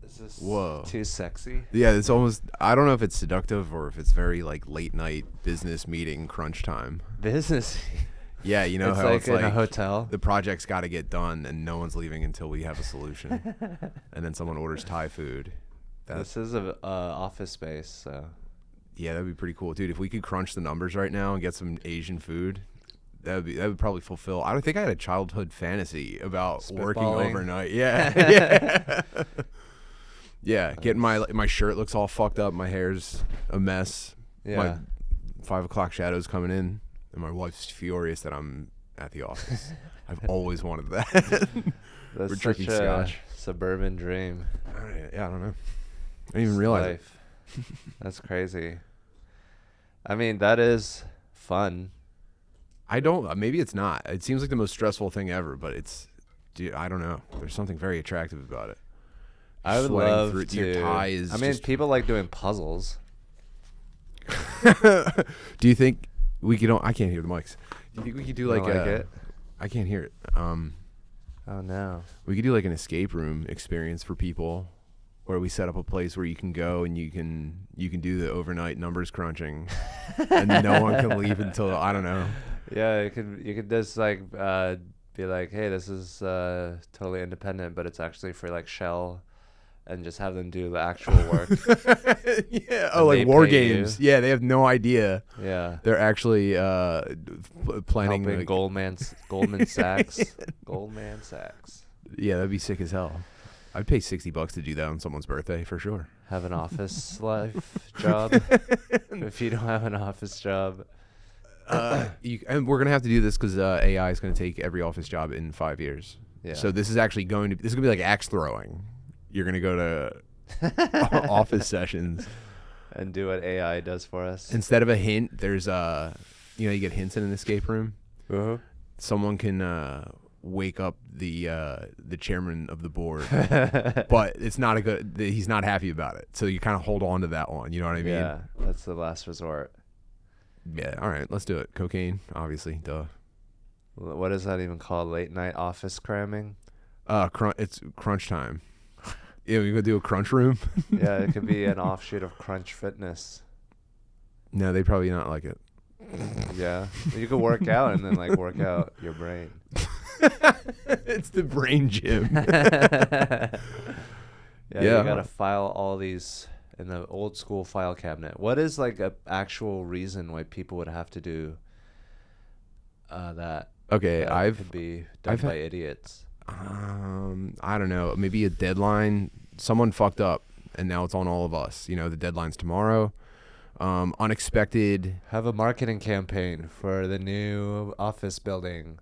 Is this Whoa. too sexy? Yeah, it's almost. I don't know if it's seductive or if it's very like late night business meeting crunch time. Business. Yeah, you know It's how like it's in like a hotel. the project's got to get done and no one's leaving until we have a solution, and then someone orders Thai food. This is a office space, so Yeah, that'd be pretty cool, dude. If we could crunch the numbers right now and get some Asian food, that would probably fulfill. I think I had a childhood fantasy about working Spitballing. overnight. Yeah, yeah, yeah. Getting my shirt looks all fucked up. My hair's a mess. yeah. My 5 o'clock shadow's coming in, and my wife's furious that I'm at the office. I've always wanted that. That's We're such drinking a scotch. suburban dream. Yeah, I don't know. I didn't even realize it. Life. That's crazy. I mean, that is fun. I don't. Maybe it's not. It seems like the most stressful thing ever, but it's. Dude, I don't know. There's something very attractive about it. I would Sweating love through it. to. Your tie is I mean, just- people like doing puzzles. Do you think we could? I can't hear the mics. Do you think we could do You like don't like a? it? I can't hear it. Oh no. We could do like an escape room experience for people, where we set up a place where you can go and you can do the overnight numbers crunching, and no one can leave until I don't know. Yeah, you could just like be like, hey, this is totally independent, but it's actually for like Shell, and just have them do the actual work. Yeah. And Oh, like they war pay you. games. Yeah, they have no idea. Yeah. They're actually planning. Helping like- Goldman Sachs. Goldman Sachs. Yeah, that'd be sick as hell. I'd pay $60 to do that on someone's birthday for sure. Have an office life job. If you don't have an office job. And we're gonna have to do this because AI is gonna take every office job in 5 years. Yeah. So this is actually going to. This is gonna be like axe throwing. You're gonna go to office sessions And do what AI does for us. instead of a hint. There's you get hints in an escape room. Uh-huh. Someone can wake up the chairman of the board, but it's not a good. He's not happy about it. So you kind of hold on to that one. You know what I mean? Yeah, that's the last resort. Yeah. All right. Let's do it. Cocaine, duh. What is that even called? Late night office cramming? It's crunch time. Yeah, we go do a crunch room. Yeah, it could be an offshoot of Crunch Fitness. No, they probably not like it. Yeah, you could work out and then like work out your brain. It's the brain gym. Yeah, Yeah. you gotta file all these in the old school file cabinet. What is like a actual reason why people would have to do that? Okay, That could be done I've by had- idiots. I don't know, maybe a deadline. Someone fucked up, and now it's on all of us. You know, the deadline's tomorrow. Unexpected. Have a marketing campaign for the new office building.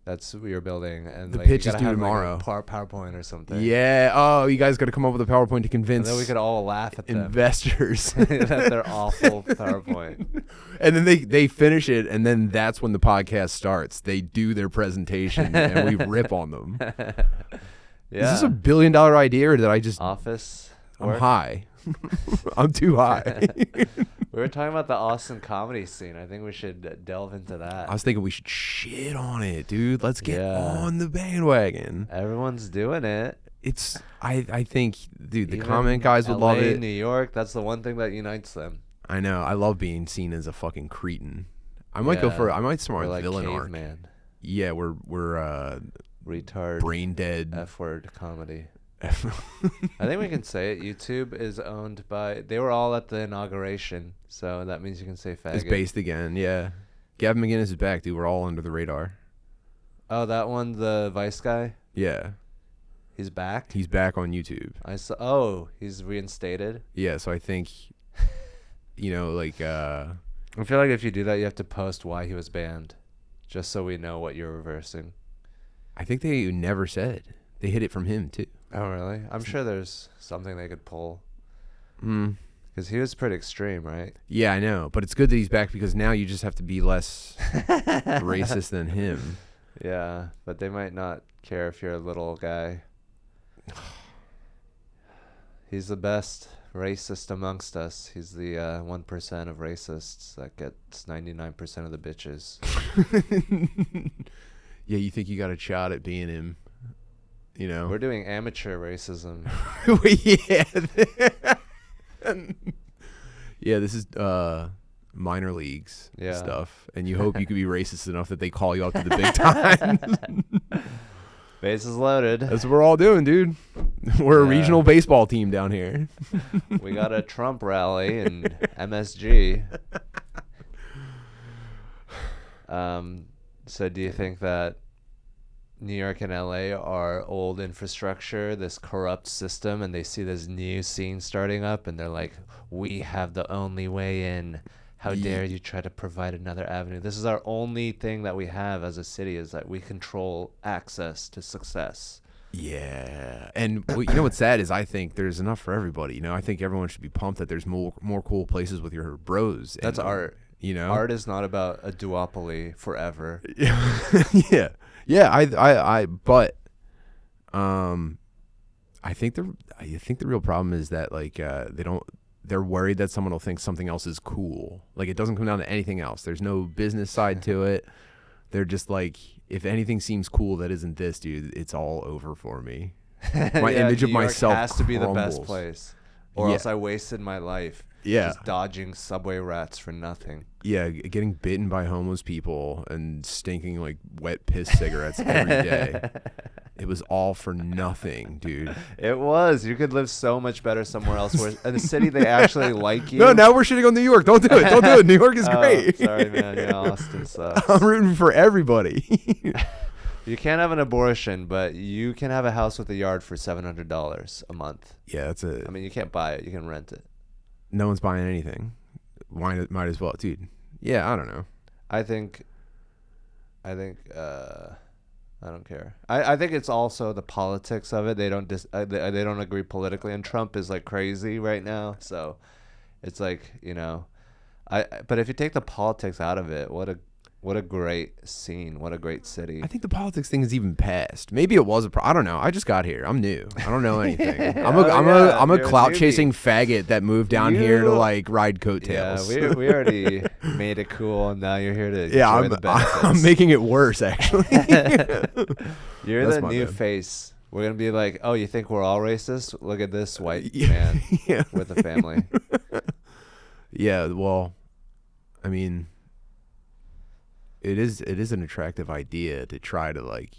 That's what you're building, and The like, you pitch is gotta due have, tomorrow. Like, a PowerPoint or something. Yeah. Oh, you guys got to come up with a PowerPoint to And convince then we could all laugh at them. investors. That they're awful PowerPoint. And then they finish it, and then that's when the podcast starts. They do their presentation, and we rip on them. Yeah. Is this $1 billion idea, or did I just? Office I'm work? high. I'm too high. We were talking about the Austin comedy scene. I think we should delve into that. I was thinking we should shit on it, dude. Let's get Yeah. on the bandwagon. Everyone's doing it. It's I think, dude, the Even comment guys would LA, love it. New York, that's the one thing that unites them. I know. I love being seen as a fucking cretin. I might go Yeah. for. I might start We're a like villain arc. caveman, Yeah, we're retard, brain dead. F-word comedy. I think we can say it. YouTube is owned by. They were all at the inauguration, so that means you can say faggot. It's based again. Yeah, Gavin McInnes is back, dude. We're all under the radar. Oh, that one, the Vice guy. Yeah, He's back. he's back on YouTube. I saw. Oh, he's reinstated. Yeah, so I think, like I feel like if you do that, you have to post why he was banned, just so we know what you're reversing. I think they never said. They hit it from him too. Oh, really? I'm sure there's something they could pull. Mm. Because he was pretty extreme, right? Yeah, I know, but it's good that he's back because now you just have to be less racist than him. Yeah, but they might not care if you're a little guy. He's the best racist amongst us. He's the 1% of racists that gets 99% of the bitches. Yeah, you think you got a shot at being him You know, We're doing amateur racism. Yeah, this is minor leagues stuff, and you hope you could be racist enough that they call you up to the big time. Bases loaded. That's what we're all doing, dude. We're a regional baseball team down here. We got a Trump rally in MSG. So do you think that New York and LA are old infrastructure, this corrupt system, and they see this new scene starting up, and they're like, we have the only way in. How dare you try to provide another avenue? This is our only thing that we have as a city, is that we control access to success. Yeah. And you know what's sad is I think there's enough for everybody. You know, I think everyone should be pumped that there's more cool places with your bros. That's art. You know, art is not about a duopoly forever. Yeah. Yeah. But I think the real problem is that like they're worried that someone will think something else is cool. Like, it doesn't come down to anything else. There's no business side to it. They're just like, if anything seems cool that isn't this, dude, it's all over for me. My image of myself has to be the crumbles. best place, or else I wasted my life just dodging subway rats for nothing. Yeah, getting bitten by homeless people and stinking like wet piss cigarettes every day. It was all for nothing, dude. It was. You could live so much better somewhere else. Where in the city they actually like you. No, now we're shitting on New York. Don't do it. Don't do it. New York is great. Sorry, man. Yeah, Austin sucks. I'm rooting for everybody. You can't have an abortion, but you can have a house with a yard for $700 a month. Yeah, that's it. I mean, you can't buy it. You can rent it. No one's buying anything. Might as well, dude. Yeah, I don't know. I think I don't care. I think it's also the politics of it. They don't they don't agree politically, and Trump is like crazy right now. So it's like, you know, but if you take the politics out of it, what a great scene. What a great city. I think the politics thing is even past. Maybe it was I don't know. I just got here. I'm new. I don't know anything. I'm a clout chasing faggot that moved down here to like ride coattails. Yeah, we already made it cool, and now you're here to enjoy the benefits. I'm making it worse, actually. You're the new face. We're gonna be like, oh, you think we're all racist? Look at this white man with a family. Yeah, well, I mean, it is an attractive idea to try to, like,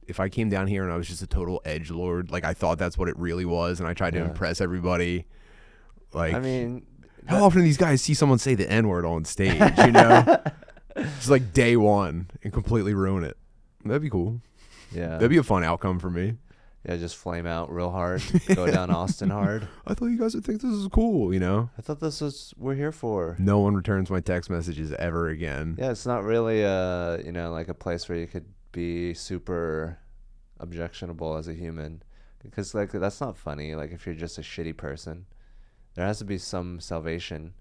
if I came down here and I was just a total edgelord, like I thought that's what it really was, and I tried to impress everybody. Like, I mean, how often do these guys see someone say the N-word on stage, you know? Just like day one and completely ruin it. That'd be cool. Yeah. That'd be a fun outcome for me. Yeah, just flame out real hard. Go down Austin hard. I thought you guys would think this is cool, you know? I thought this was we're here for. No one returns my text messages ever again. Yeah, it's not really you know, like a place where you could be super objectionable as a human, because like that's not funny. Like if you're just a shitty person, there has to be some salvation.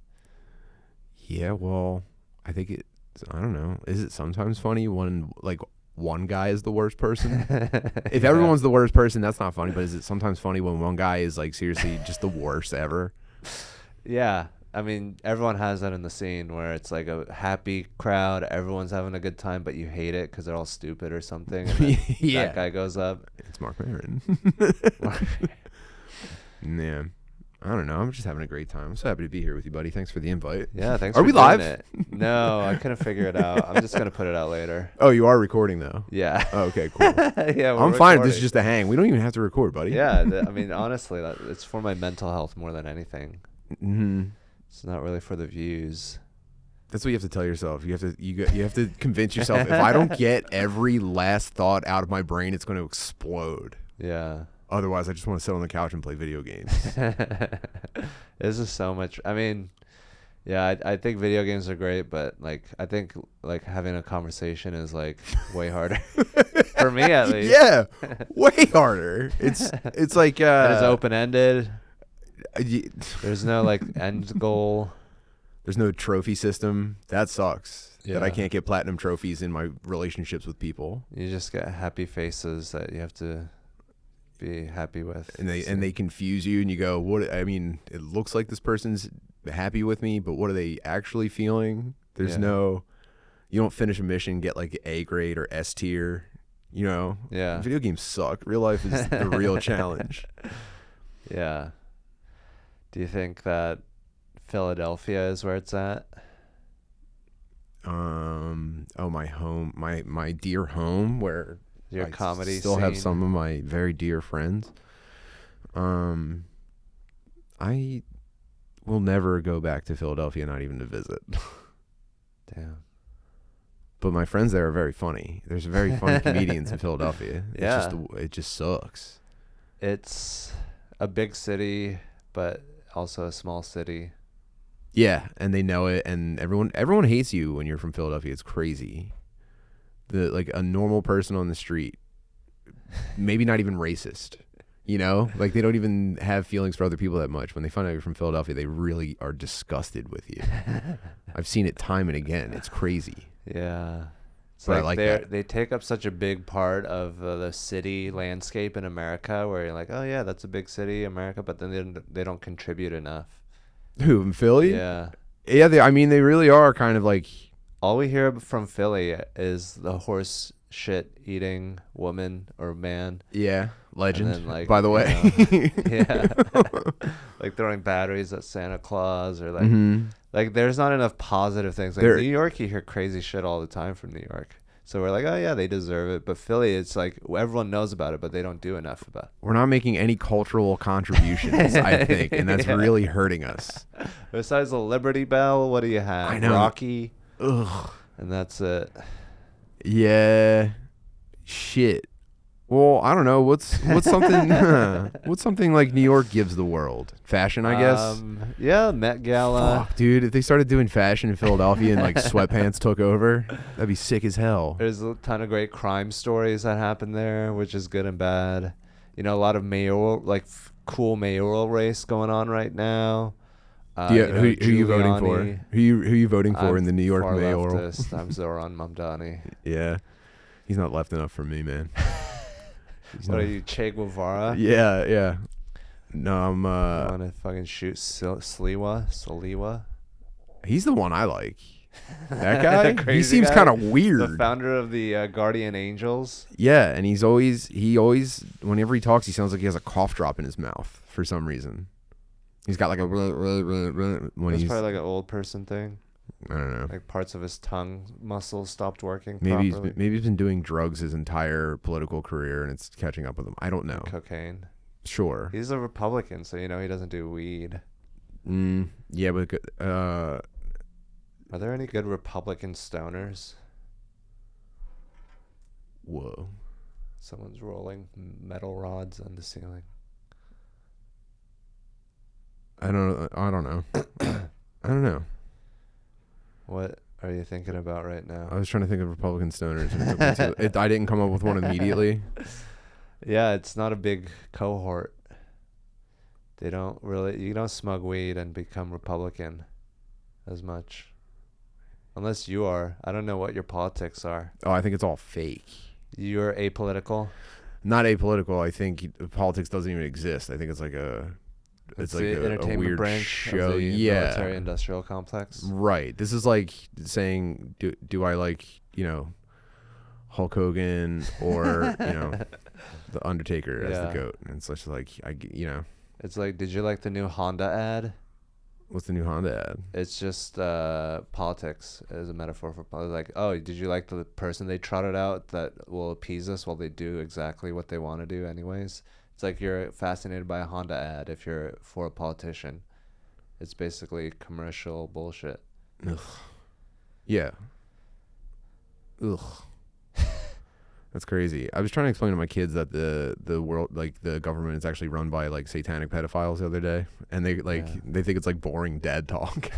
Yeah, well, I think I don't know. Is it sometimes funny when like one guy is the worst person? If everyone's the worst person, that's not funny. But is it sometimes funny when one guy is like seriously just the worst ever? Yeah, I mean, everyone has that in the scene where it's like a happy crowd, everyone's having a good time, but you hate it because they're all stupid or something. And then that guy goes up. It's Mark Maron. Yeah. I don't know. I'm just having a great time. I'm so happy to be here with you, buddy. Thanks for the invite. Yeah, thanks. Are for we doing live? It. No, I couldn't figure it out. I'm just gonna put it out later. Oh, you are recording though. Yeah. Oh, okay, cool. Yeah, I'm fine if this is just a hang. We don't even have to record, buddy. Yeah, I mean, honestly, it's for my mental health more than anything. Mm-hmm. It's not really for the views. That's what you have to tell yourself. You have to convince yourself. If I don't get every last thought out of my brain, it's going to explode. Yeah. Otherwise, I just want to sit on the couch and play video games. This is so much. I mean, yeah, I think video games are great, but like I think like having a conversation is like way harder for me at least. Yeah, way harder. It's like and it's open ended. There's no like end goal. There's no trophy system. That sucks. Yeah. That I can't get platinum trophies in my relationships with people. You just get happy faces that you have to be happy with. And they confuse you, and you go, "What? I mean, it looks like this person's happy with me, but what are they actually feeling?" There's no. You don't finish a mission, get like A grade or S tier. You know, Yeah. video games suck. Real life is the real challenge. Yeah. Do you think that Philadelphia is where it's at? Oh, my home, my dear home, where Your I comedy still have scene? some of my very dear friends. I will never go back to Philadelphia, not even to visit. Damn. But my friends there are very funny. There's very funny comedians in Philadelphia. Yeah. It just sucks. It's a big city, but also a small city. Yeah, and they know it, and everyone hates you when you're from Philadelphia. It's crazy. Like a normal person on the street, maybe not even racist. You know, like they don't even have feelings for other people that much. When they find out you're from Philadelphia, they really are disgusted with you. I've seen it time and again. It's crazy. Yeah. It's But I like that. they take up such a big part of the city landscape in America where you're like, oh yeah, that's a big city, America, but then they don't contribute enough. Who, in Philly? Yeah. Yeah, they really are kind of like, All we hear from Philly is the horse shit eating woman or man. yeah, legend, And then, like, by the you way. Yeah. Like throwing batteries at Santa Claus or like Mhm. like there's not enough positive things. Like There- New York, you hear crazy shit all the time from New York. So we're like, oh yeah, they deserve it. But Philly, it's like everyone knows about it, but they don't do enough about We're not making any cultural contributions, I think, and that's Yeah. really hurting us. it. Besides the Liberty Bell, what do you have? I know. Rocky, Ugh. and that's it. Yeah. Shit. Well, I don't know. What's something what's something like New York gives the world? Fashion, I guess. Yeah, Met Gala. Fuck, dude. If they started doing fashion in Philadelphia and like sweatpants took over, that'd be sick as hell. There's a ton of great crime stories that happen there, which is good and bad. You know, a lot of mayoral, like cool mayoral race going on right now. Do you, You know, who you voting for? Giuliani. Who you voting for I'm in the New York far mayoral? leftist. I'm Zoran Mamdani. Yeah. He's not left enough for me, man. He's What not- are you, Che Guevara? Yeah, yeah. No, I'm You want to fucking shoot Saliwa? he's the one I like. That The guy? He crazy seems guy? kind of The weird. founder of the Guardian Angels. Yeah, and he always whenever he talks, he sounds like he has a cough drop in his mouth for some reason. He's got like a when It's he's probably like an old person thing. I don't know. Like parts of his tongue muscles stopped working Maybe properly. maybe he's been doing drugs his entire political career and it's catching up with him. I don't know. Cocaine. Sure. He's a Republican, so you know he doesn't do weed. Yeah, but Are there any good Republican stoners? whoa. Someone's rolling metal rods on the ceiling. I don't know. I don't know. What are you thinking about right now? I was trying to think of Republican stoners. And I didn't come up with one immediately. Yeah, it's not a big cohort. They don't really. You don't smoke weed and become Republican as much. Unless you are. I don't know what your politics are. Oh, I think it's all fake. You're apolitical. Not apolitical. I think politics doesn't even exist. I think it's like it's like the a entertainment weird branch show. of the Yeah. military-industrial complex. Right. This is like saying, do I like, Hulk Hogan or, the Undertaker as the Yeah. GOAT? And it's just like, It's like, did you like the new Honda ad? what's the new Honda ad? It's just politics as a metaphor for like, oh, did you like the person they trotted out that will appease us while they do exactly what they want to do anyways? It's like you're fascinated by a Honda ad if you're for a politician. It's basically commercial bullshit. Ugh. Yeah. Ugh. That's crazy. I was trying to explain to my kids that the world, like the government, is actually run by like satanic pedophiles the other day, and they they think it's like boring dad talk.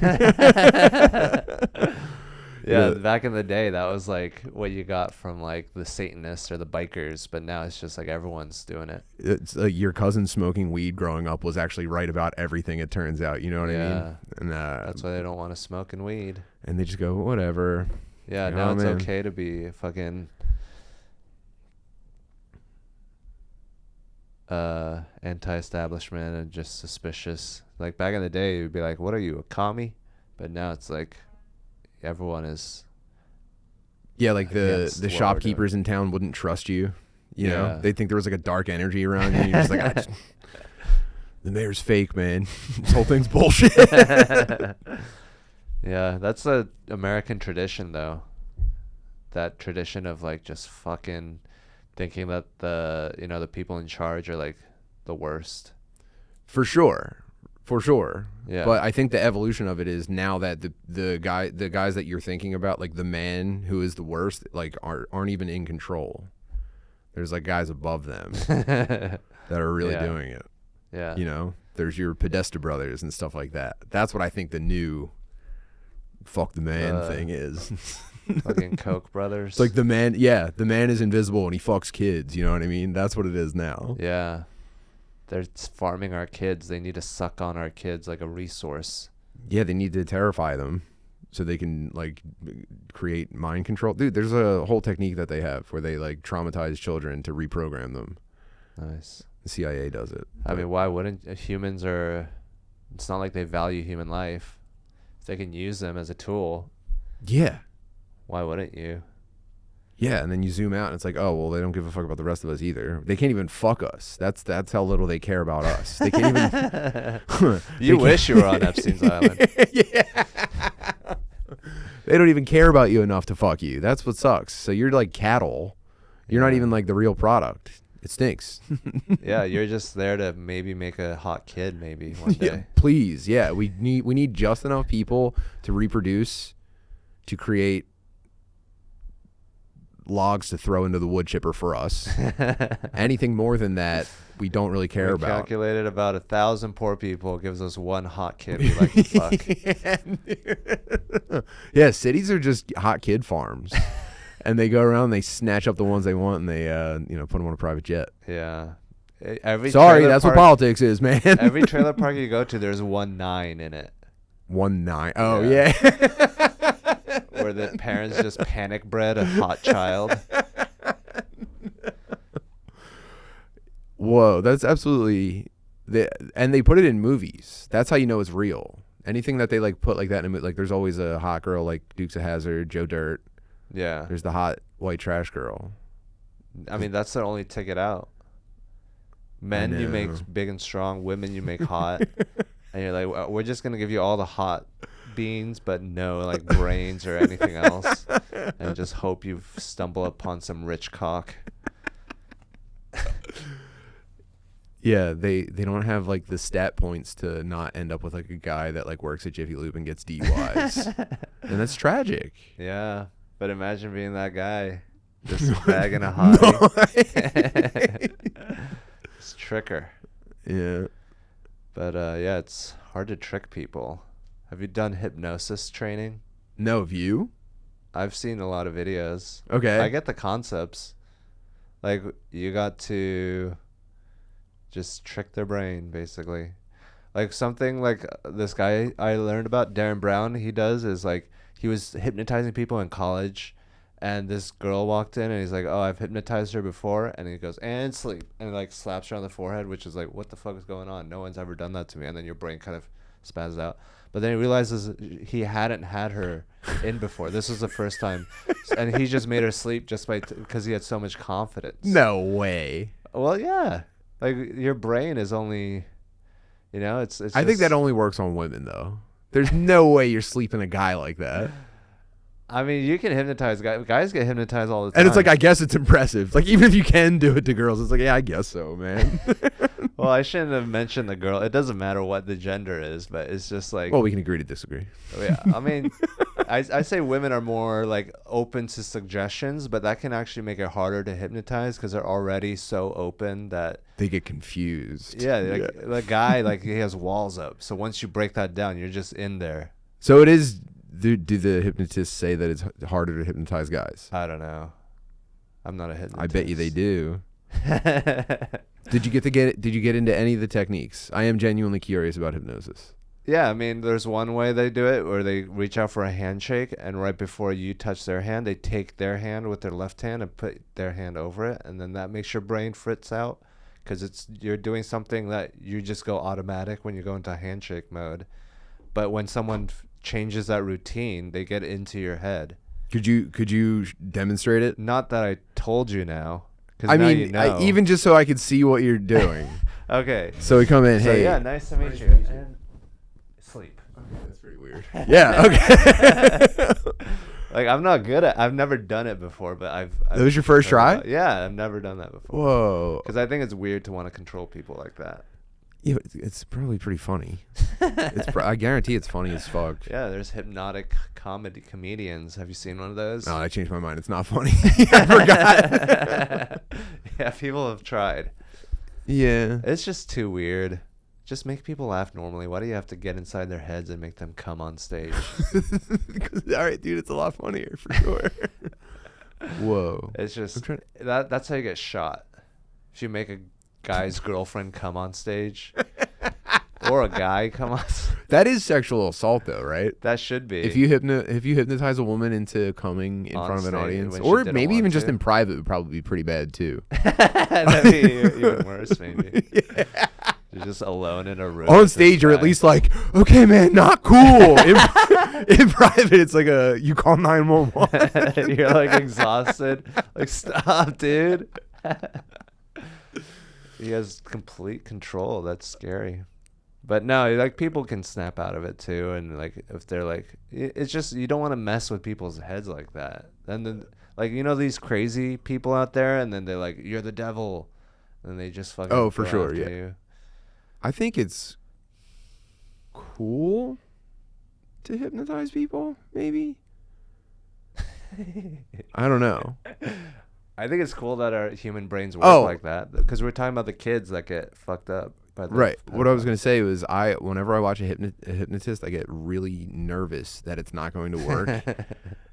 Yeah, Yeah. back in the day, that was like what you got from like the Satanists or the bikers, but now it's just like everyone's doing it. It's like your cousin smoking weed growing up was actually right about everything. It turns out, you know what I Yeah. mean? And That's why they don't want to smoke and weed. and they just go whatever. Yeah, Oh, now it's man. okay to be fucking anti-establishment and just suspicious. Like back in the day, you'd be like, "What are you, a commie?" But now it's like everyone is Yeah, like against the what we're shopkeepers in town wouldn't trust you. You know, Yeah. they think there was like a dark energy around you. And you're just like, the mayor's fake, man. This whole thing's bullshit. Yeah, that's a American tradition though. That tradition of like just fucking thinking that the people in charge are like the worst. For sure. Yeah. But I think the evolution of it is now that the guys that you're thinking about, like the man who is the worst, like aren't even in control. There's like guys above them that are really Yeah. doing it. Yeah. You know, there's your Podesta brothers and stuff like that. That's what I think the new fuck the man thing is. Fucking Koch brothers. It's like the man is invisible and he fucks kids. You know what I mean? That's what it is now. Yeah. They're farming our kids. They need to suck on our kids like a resource. Yeah, they need to terrify them so they can like create mind control. Dude, there's a whole technique that they have where they like traumatize children to reprogram them. Nice. The CIA does it. I mean, why wouldn't humans are? It's not like they value human life. If they can use them as a tool, Yeah. why wouldn't you? Yeah, and then you zoom out and it's like, oh, well, they don't give a fuck about the rest of us either. They can't even fuck us. That's how little they care about us. They can't even. You wish you were on Epstein's Island. Yeah. They don't even care about you enough to fuck you. That's what sucks. So you're like cattle. You're not even like the real product. It stinks. Yeah, you're just there to maybe make a hot kid maybe one day. Yeah, please. Yeah, we need just enough people to reproduce to create logs to throw into the wood chipper for us. Anything more than that, we don't really care We about. calculated about 1,000 poor people gives us one hot kid we like to fuck. Yeah, cities are just hot kid farms. And they go around, they snatch up the ones they want, and they put them on a private jet. Yeah. Sorry, that's what politics is, man. Every trailer park you go to, there's 1-9 in it. 1-9. Oh Yeah. yeah. Where the parents just panic bred a hot child. Whoa, that's absolutely. And they put it in movies. That's how you know it's real. Anything that they like put like that in a movie, like there's always a hot girl like Dukes of Hazzard, Joe Dirt. Yeah. There's the hot white trash girl. I mean, that's their only ticket out. Men you make know. big and strong. Women you make hot. And you're like, "Well, we're just going to give you all the hot beans, but no like brains or anything else. And just hope you stumble upon some rich cock." Yeah, they don't have like the stat points to not end up with like a guy that like works at Jiffy Lube and gets DUIs. And that's tragic. Yeah. But imagine being that guy. Just bagging a hottie. It's tricker. Yeah. But yeah, it's hard to trick people. Have you done hypnosis training? No view? I've seen a lot of videos. Okay. I get the concepts. Like, you got to just trick their brain, basically. Like, something like this guy I learned about, Darren Brown, he does is like, he was hypnotizing people in college, and this girl walked in, and he's like, "Oh, I've hypnotized her before," and he goes, "And sleep," and like slaps her on the forehead, which is like, what the fuck is going on? No one's ever done that to me. And then your brain kind of spazzes out. But then he realizes he hadn't had her in before. This was the first time, and he just made her sleep just by because he had so much confidence. No way. Well, yeah, like your brain is only, it's. I think that only works on women though. There's no way you're sleeping a guy like that. I mean, you can hypnotize guys. Guys get hypnotized all the time. And it's like, I guess it's impressive. Like, even if you can do it to girls, it's like, yeah, I guess so, man. Well, I shouldn't have mentioned the girl. It doesn't matter what the gender is, but it's just like, Well, we can agree to disagree. yeah. I mean, I say women are more like open to suggestions, but that can actually make it harder to hypnotize because they're already so open that. They get confused. Yeah, like the guy, like he has walls up. So once you break that down, you're just in there. So it is. Do the hypnotists say that it's harder to hypnotize guys? I don't know. I'm not a hypnotist. I bet you they do. Did you get into any of the techniques? I am genuinely curious about hypnosis. Yeah, I mean, there's one way they do it where they reach out for a handshake, and right before you touch their hand, they take their hand with their left hand and put their hand over it, and then that makes your brain fritz out because you're doing something that you just go automatic when you go into handshake mode. But when someone changes that routine, they get into your head. Could you demonstrate it? Not that I told you now. 'Cause I now mean, you know. even just so I could see what you're doing. Okay. So we come in. So Hey. yeah, nice to meet you. And sleep. That's pretty weird. Yeah. Okay. Like I've never done it before, but I've That was your first try? Yeah, I've never done that before. Whoa. Because I think it's weird to want to control people like that. Yeah, it's probably pretty funny. I guarantee it's funny as fuck. Yeah, there's hypnotic comedians. Have you seen one of those? No, I changed my mind. It's not funny. I forgot. Yeah, people have tried. Yeah. It's just too weird. Just make people laugh normally. Why do you have to get inside their heads and make them come on stage? All right, dude, it's a lot funnier for sure. Whoa. It's just that's how you get shot. If you make a guy's girlfriend come on stage, or a guy come on. That is sexual assault, though, right? That should be. If you hypnotize a woman into coming in On front of an stage audience, when she or didn't maybe want even just to. in private, would probably be pretty bad too. That'd be even worse, maybe. Yeah. You're just alone in a room. On with this stage, you're at guy. least like, okay, man, not cool. In private, it's like you call 911. You're like exhausted. Like, stop, dude. He has complete control. That's scary. But no, like people can snap out of it too, and like if they're like, it's just you don't want to mess with people's heads like that. And then like these crazy people out there, and then they're like, you're the devil, and they just fucking Oh, for go sure, after yeah. you. I think it's cool to hypnotize people, maybe. I don't know. I think it's cool that our human brains work Oh. like that, because we're talking about the kids that get fucked up. By the Right. What I was going to say was whenever I watch a hypnotist, I get really nervous that it's not going to work.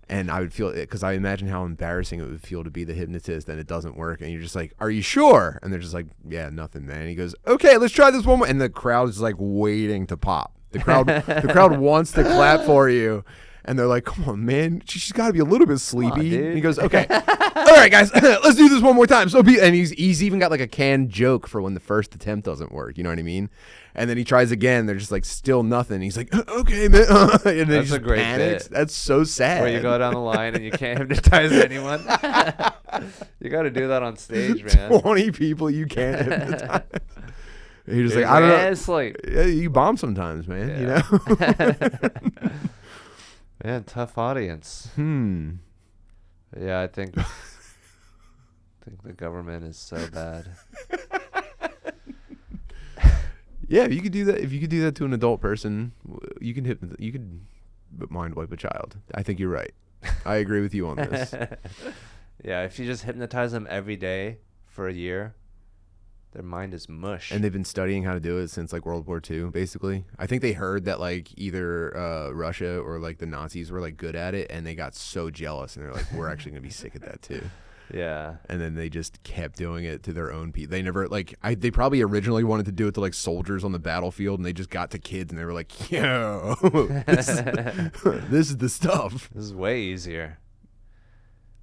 And I would feel it because I imagine how embarrassing it would feel to be the hypnotist and it doesn't work. And you're just like, are you sure? And they're just like, yeah, nothing, man. And he goes, okay, let's try this one more. And the crowd is like waiting to pop. The crowd wants to clap for you. And they're like, come on, man. She's got to be a little bit sleepy. dude. And he goes, okay. All right, guys, let's do this one more time. And he's even got like a canned joke for when the first attempt doesn't work. You know what I mean? And then he tries again. They're just like, still nothing. He's like, okay, man. And then That's he a just great panics. bit. That's so sad. Where you go down the line and you can't hypnotize anyone. You got to do that on stage, man. 20 people you can't hypnotize. And you're just He's like, I don't know. "Yeah, sleep." Yeah, you bomb sometimes, man. Yeah. You know? Man, tough audience. Yeah, I think the government is so bad. Yeah, if you could do that. If you could do that to an adult person, you could mind wipe a child. I think you're right. I agree with you on this. Yeah, if you just hypnotize them every day for a year, their mind is mush. And they've been studying how to do it since like World War II, basically. I think they heard that like either Russia or like the Nazis were like good at it, and they got so jealous, and they're like, we're actually gonna be sick at that too. Yeah. And then they just kept doing it to their own people. They never they probably originally wanted to do it to like soldiers on the battlefield, and they just got to kids, and they were like, yo, this is the stuff. This is way easier.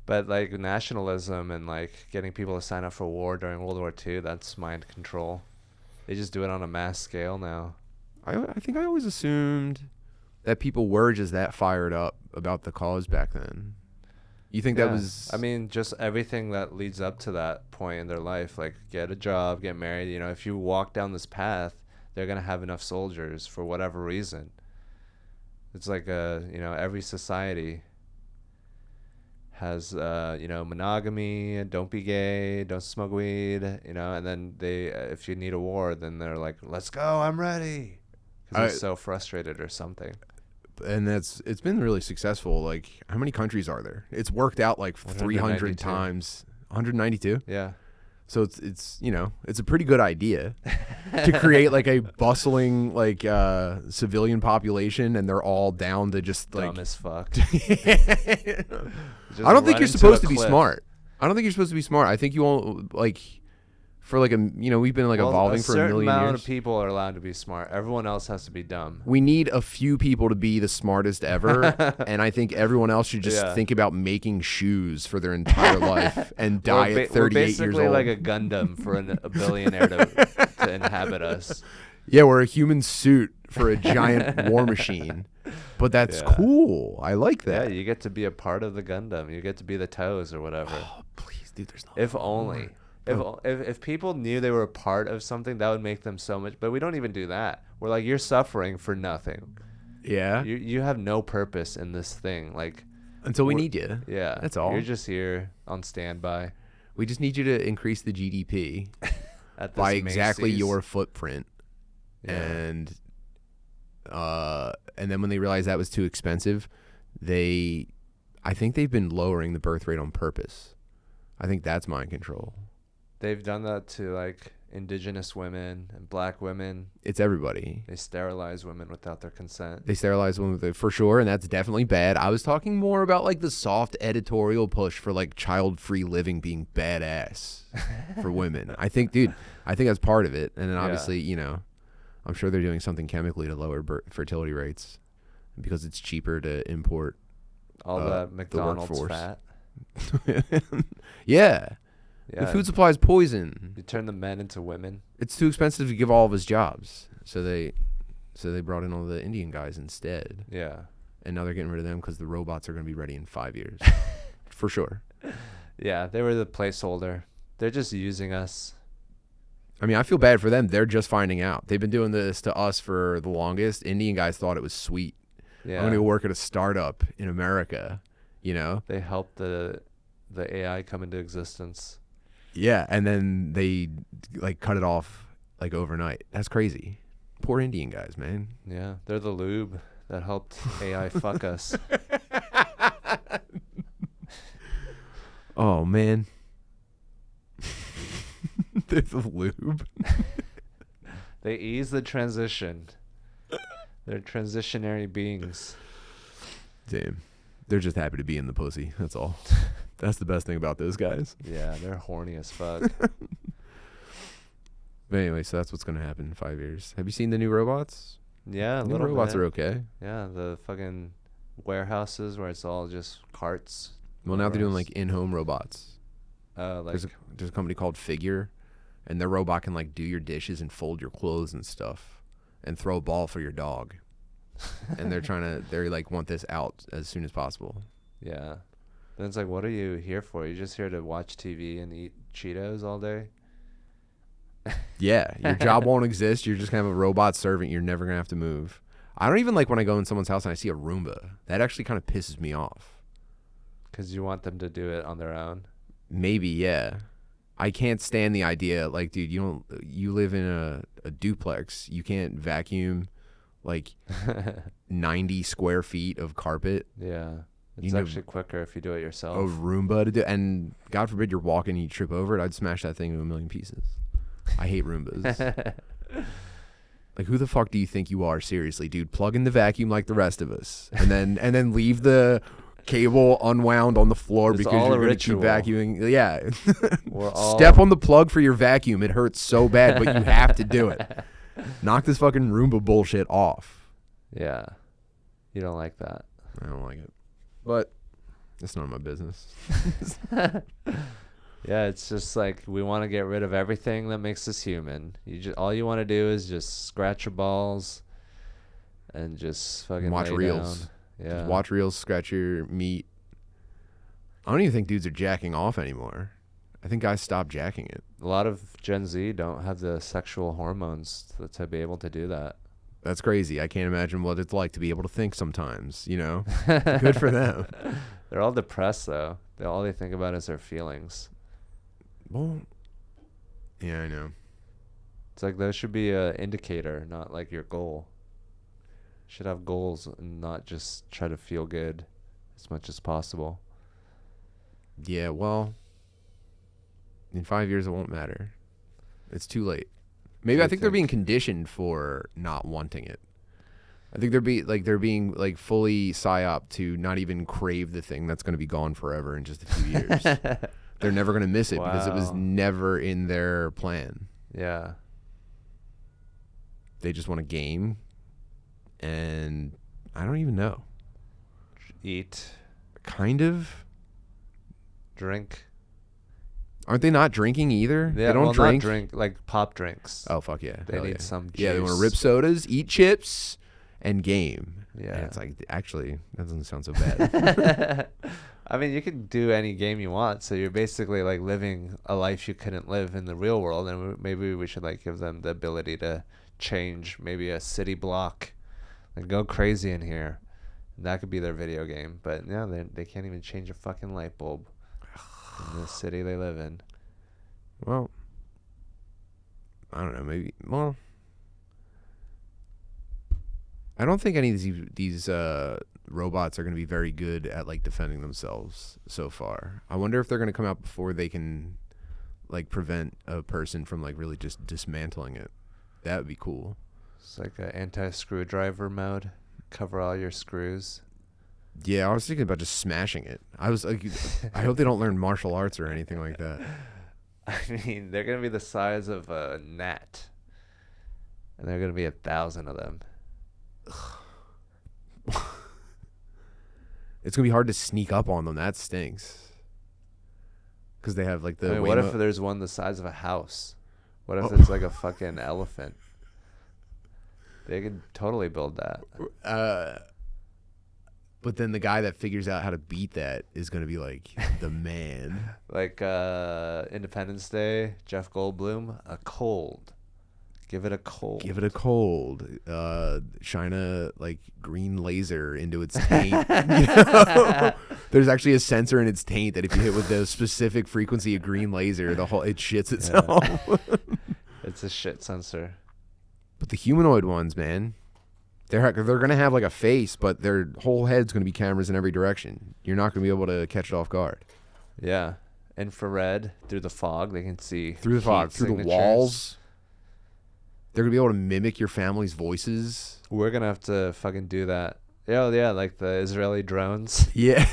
But like nationalism and like getting people to sign up for war during World War II, that's mind control. They just do it on a mass scale now. I think I always assumed that people were just that fired up about the cause back then. You think that Yeah. was... I mean, just everything that leads up to that point in their life, like get a job, get married. If you walk down this path, they're going to have enough soldiers for whatever reason. It's like, every society has, monogamy, don't be gay, don't smoke weed, and then if you need a war, then they're like, let's go, I'm ready. Because they're so frustrated or something. And it's been really successful. Like, how many countries are there? It's worked out like 300 times. 192? Yeah. So it's it's a pretty good idea to create like a bustling like civilian population, and they're all down to just like Dumb as fuck. I don't think you're supposed to be smart. I don't think you're supposed to be smart. I think you won't like for like we've been like evolving for a million certain amount years. of people are allowed to be smart. Everyone else has to be dumb. We need a few people to be the smartest ever, and I think everyone else should just think about making shoes for their entire life and die at 38 we're years basically old. like a Gundam for a billionaire to inhabit us. Yeah, we're a human suit for a giant war machine. But that's Yeah. cool. I like Yeah, that. you get to be a part of the Gundam. You get to be the toes or whatever. Oh, please, dude. There's no. If only. Bro. If people knew they were a part of something, that would make them so much. But we don't even do that. We're like, you're suffering for nothing. Yeah. You have no purpose in this thing. Like, Until we we're- need you. yeah, That's all. You're just here on standby We just need you to increase the GDP at this by exactly Macy's. your footprint. Yeah. And then when they realized that was too expensive, I think they've been lowering the birth rate on purpose. I think that's mind control. They've done that to like indigenous women and black women. It's everybody. They sterilize women without their consent. They sterilize women with it for sure, and that's definitely bad. I was talking more about like the soft editorial push for like child-free living being badass for women. I think that's part of it. And then obviously, I'm sure they're doing something chemically to lower fertility rates because it's cheaper to import. All that McDonald's workforce. fat. Yeah. Yeah. The food supply is poison. You turn the men into women. It's too expensive to give all of us jobs. So they brought in all the Indian guys instead. Yeah. And now they're getting rid of them because the robots are going to be ready in 5 years. For sure. Yeah, they were the placeholder. They're just using us. I mean, I feel bad for them. They're just finding out. They've been doing this to us for the longest. Indian guys thought it was sweet. Yeah. I'm going to go work at a startup in America, They helped the AI come into existence. Yeah, and then they like cut it off like overnight. That's crazy. Poor Indian guys, man. Yeah, they're the lube that helped AI fuck us. Oh man. They're the lube. They ease the transition. They're transitionary beings. Damn. They're just happy to be in the pussy. That's all. That's the best thing about those guys. Yeah, they're horny as fuck. But anyway, so that's what's going to happen in 5 years. Have you seen the new robots? Yeah, The little robots bit. are okay. Yeah, the fucking warehouses where it's all just carts. Well, now they're doing Gross. like in-home robots. Like There's a company called Figure, and their robot can like do your dishes and fold your clothes and stuff, and throw a ball for your dog. And they're like want this out as soon as possible. yeah. Then it's like, what are you here for? You're just here to watch TV and eat Cheetos all day? Yeah, your job won't exist. You're just kind of a robot servant. You're never gonna have to move. I don't even like when I go in someone's house and I see a Roomba. That actually kind of pisses me off. Because you want them to do it on their own. Maybe, yeah. I can't stand the idea. Like, dude, you live in a duplex. You can't vacuum like 90 square feet of carpet. Yeah. You It's know- actually quicker if you do it A yourself. Roomba to do, and God forbid you're walking and you trip over it. I'd smash that thing into a million pieces. I hate Roombas. Like, who the fuck do you think you are? Seriously, dude. Plug in the vacuum like the rest of us, and then leave the cable unwound on the floor It's because all you're a gonna keep ritual. vacuuming. Yeah. We're all Step on the plug for your vacuum. It hurts so bad, but you have to do it. Knock this fucking Roomba bullshit off. Yeah. You don't like that. I don't like it, but it's none of my business. Yeah, it's just like we want to get rid of everything that makes us human. All you want to do is just scratch your balls and just fucking Watch lay reels. down. Yeah. Just watch reels, scratch your meat. I don't even think dudes are jacking off anymore. I think guys stopped jacking it. A lot of Gen Z don't have the sexual hormones to be able to do that. That's crazy. I can't imagine what it's like to be able to think sometimes, Good for them. They're all depressed though. All they think about is their feelings. Well, yeah, I know. It's like those should be a indicator, not like your goal. You should have goals and not just try to feel good as much as possible. Yeah, well, in 5 years it won't matter. It's too late. Maybe You I think they're think? being conditioned for not wanting it. I think they're being like fully psyop to not even crave the thing that's going to be gone forever in just a few years. They're never going to miss it because it was Wow. never in their plan. Yeah. They just want to game, and I don't even know. Eat, Kind of. drink. Aren't they not drinking either? Yeah, They don't well, drink. Not drink, like pop drinks. Oh fuck yeah! They Hell need yeah. some Yeah, they want to juice. rip sodas, eat chips, and game. Yeah. And it's like, actually, that doesn't sound so bad. I mean, you can do any game you want, so you're basically like living a life you couldn't live in the real world, and maybe we should like give them the ability to change maybe a city block and go crazy in here. And that could be their video game, but yeah, they can't even change a fucking light bulb in the city they live in. Well, I don't know. Maybe. Well, I don't think any of these robots are going to be very good at like defending themselves so far. I wonder if they're going to come out before they can like prevent a person from like really just dismantling it. That would be cool. It's like an anti-screwdriver mode. Cover all your screws. Yeah, I was thinking about just smashing it. I was like, I hope they don't learn martial arts or anything like that. I mean, they're gonna be the size of a gnat, and there are gonna be 1,000 of them. It's gonna be hard to sneak up on them. That stinks. Because they have like the. I mean, what if there's one the size of a house? What if it's like a fucking elephant? They could totally build that. But then the guy that figures out how to beat that is going to be like the man. Like Independence Day, Jeff Goldblum, a cold. Give it a cold. Give it a cold. Shine a like green laser into its taint. You know? There's actually a sensor in its taint that if you hit with the specific frequency of green laser, it shits itself. Yeah. It's a shit sensor. But the humanoid ones, man, they're gonna have like a face, but their whole head's gonna be cameras in every direction. You're not gonna be able to catch it off guard. Yeah, infrared through the fog. They can see through the fog, through signatures. the walls. They're gonna be able to mimic your family's voices. We're gonna have to fucking do that. Yeah, like the Israeli drones. Yeah.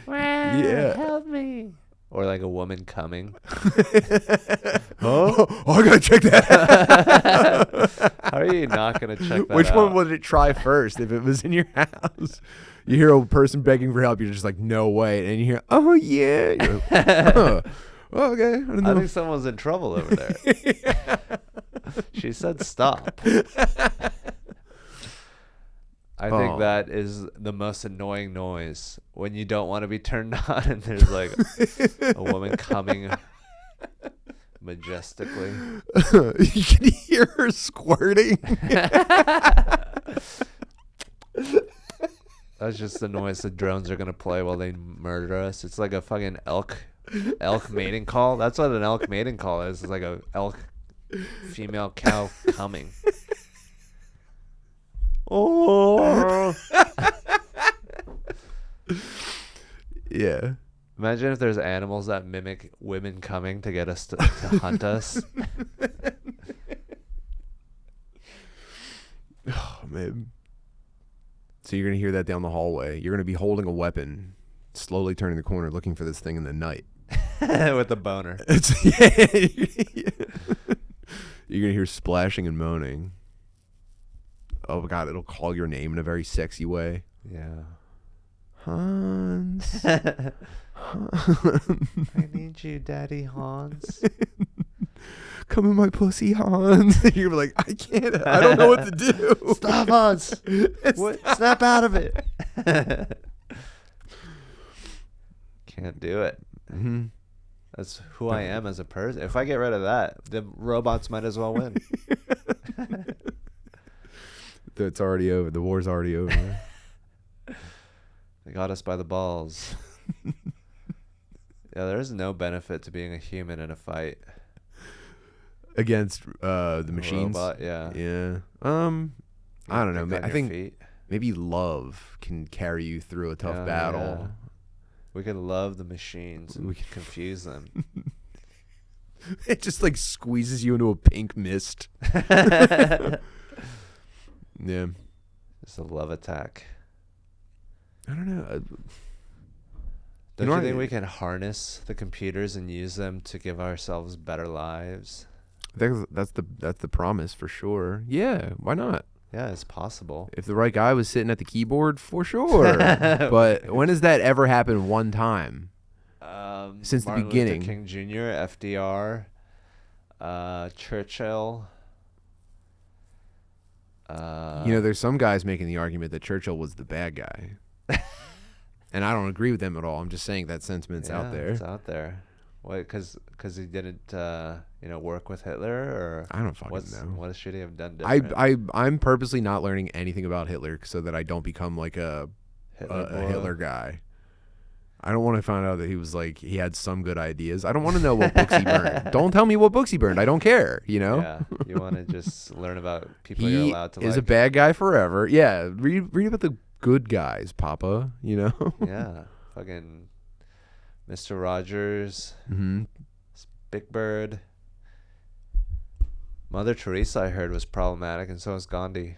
Yeah. Help me. Or like a woman coming. Oh, I gotta check that. How are you not gonna check that Which out? one would it try first if it was in your house? You hear a person begging for help, you're just like, no way. And you hear, oh yeah. You're like, oh, okay. I don't know. I think someone's in trouble over there. She said stop. I think that is the most annoying noise when you don't want to be turned on and there's like a woman coming majestically. You can hear her squirting. That's just the noise the drones are going to play while they murder us. It's like a fucking elk mating call. That's what an elk mating call is. It's like a elk female cow coming. Oh. Yeah. Imagine if there's animals that mimic women coming to get us to hunt us. Oh, man. So you're going to hear that down the hallway. You're going to be holding a weapon, slowly turning the corner, looking for this thing in the night. With a boner. You're going to hear splashing and moaning. Oh, God, it'll call your name in a very sexy way. Yeah. Hans. I need you, Daddy Hans. Come in my pussy, Hans. You're like, I can't. I don't know what to do. Stop, Hans. Snap out of it. Can't do it. Mm-hmm. That's who I am as a person. If I get rid of that, the robots might as well win. It's already over. The war's already over. They got us by the balls. Yeah, there's no benefit to being a human in a fight. Against the machines. Robot, yeah. Yeah. I don't know. Think on I your think feet. maybe love can carry you through a tough battle. Yeah. We can love the machines and confuse them. It just like squeezes you into a pink mist. Yeah. It's a love attack. I don't know. Don't you think we can harness the computers and use them to give ourselves better lives? That's the promise for sure. Yeah, why not? Yeah, it's possible. If the right guy was sitting at the keyboard, for sure. But when has that ever happened one time? Since Martin the beginning. Luther King Jr., FDR, Churchill. There's some guys making the argument that Churchill was the bad guy. And I don't agree with them at all. I'm just saying that sentiment's out there. It's out there. What? Because he didn't, work with Hitler, or I don't fucking know. What should he have done different? I'm purposely not learning anything about Hitler so that I don't become like a Hitler guy. I don't want to find out that he had some good ideas. I don't want to know what books he burned. Don't tell me what books he burned. I don't care. Yeah, you want to just learn about people you're allowed to. He is a bad guy forever. Yeah, read about the good guys, Papa. Yeah, fucking Mr. Rogers, Big Bird. Mother Teresa, I heard, was problematic, and so was Gandhi.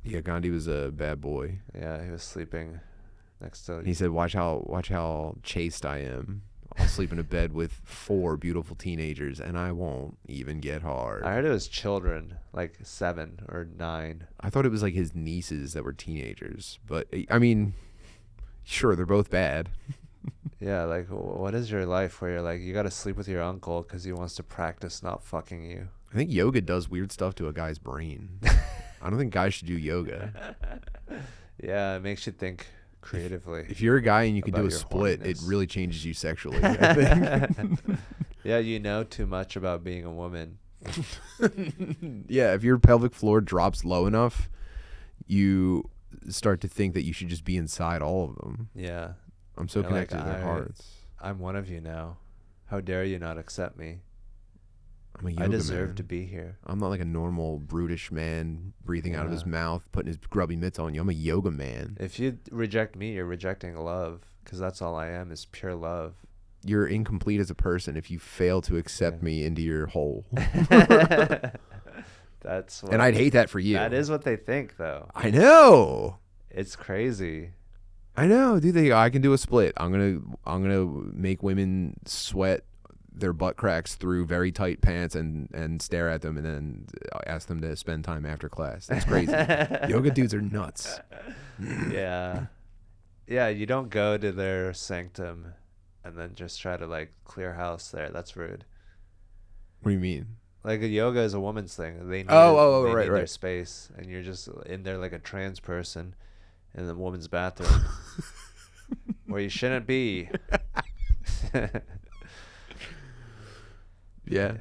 Yeah, Gandhi was a bad boy. Yeah, he was sleeping next to. He said, "Watch how chaste I am. I'll sleep in a bed with 4 beautiful teenagers, and I won't even get hard." I heard it was children, like 7 or 9. I thought it was like his nieces that were teenagers, but I mean, sure, they're both bad. Yeah, like, what is your life where you're like, you got to sleep with your uncle because he wants to practice not fucking you? I think yoga does weird stuff to a guy's brain. I don't think guys should do yoga. Yeah, it makes you think creatively. If you're a guy and you can do a split, it really changes you sexually, I think. Yeah, you know too much about being a woman. Yeah, if your pelvic floor drops low enough, you start to think that you should just be inside all of them. Yeah. I'm so connected to their hearts. I'm one of you now. How dare you not accept me? I'm a yoga I deserve man. to be here. I'm not like a normal brutish man breathing out of his mouth, putting his grubby mitts on you. I'm a yoga man. If you reject me, you're rejecting love, because that's all I am, is pure love. You're incomplete as a person if you fail to accept me into your hole. That's what, and I'd hate that for you. That is what they think, though. I know. It's crazy. I know, dude. I can do a split. I'm gonna make women sweat their butt cracks through very tight pants and stare at them and then ask them to spend time after class. That's crazy. Yoga dudes are nuts. Yeah. Yeah, you don't go to their sanctum and then just try to like clear house there. That's rude. What do you mean? Like a yoga is a woman's thing. They need, right, need right. their space, and you're just in there like a trans person in the woman's bathroom where you shouldn't be. Yeah.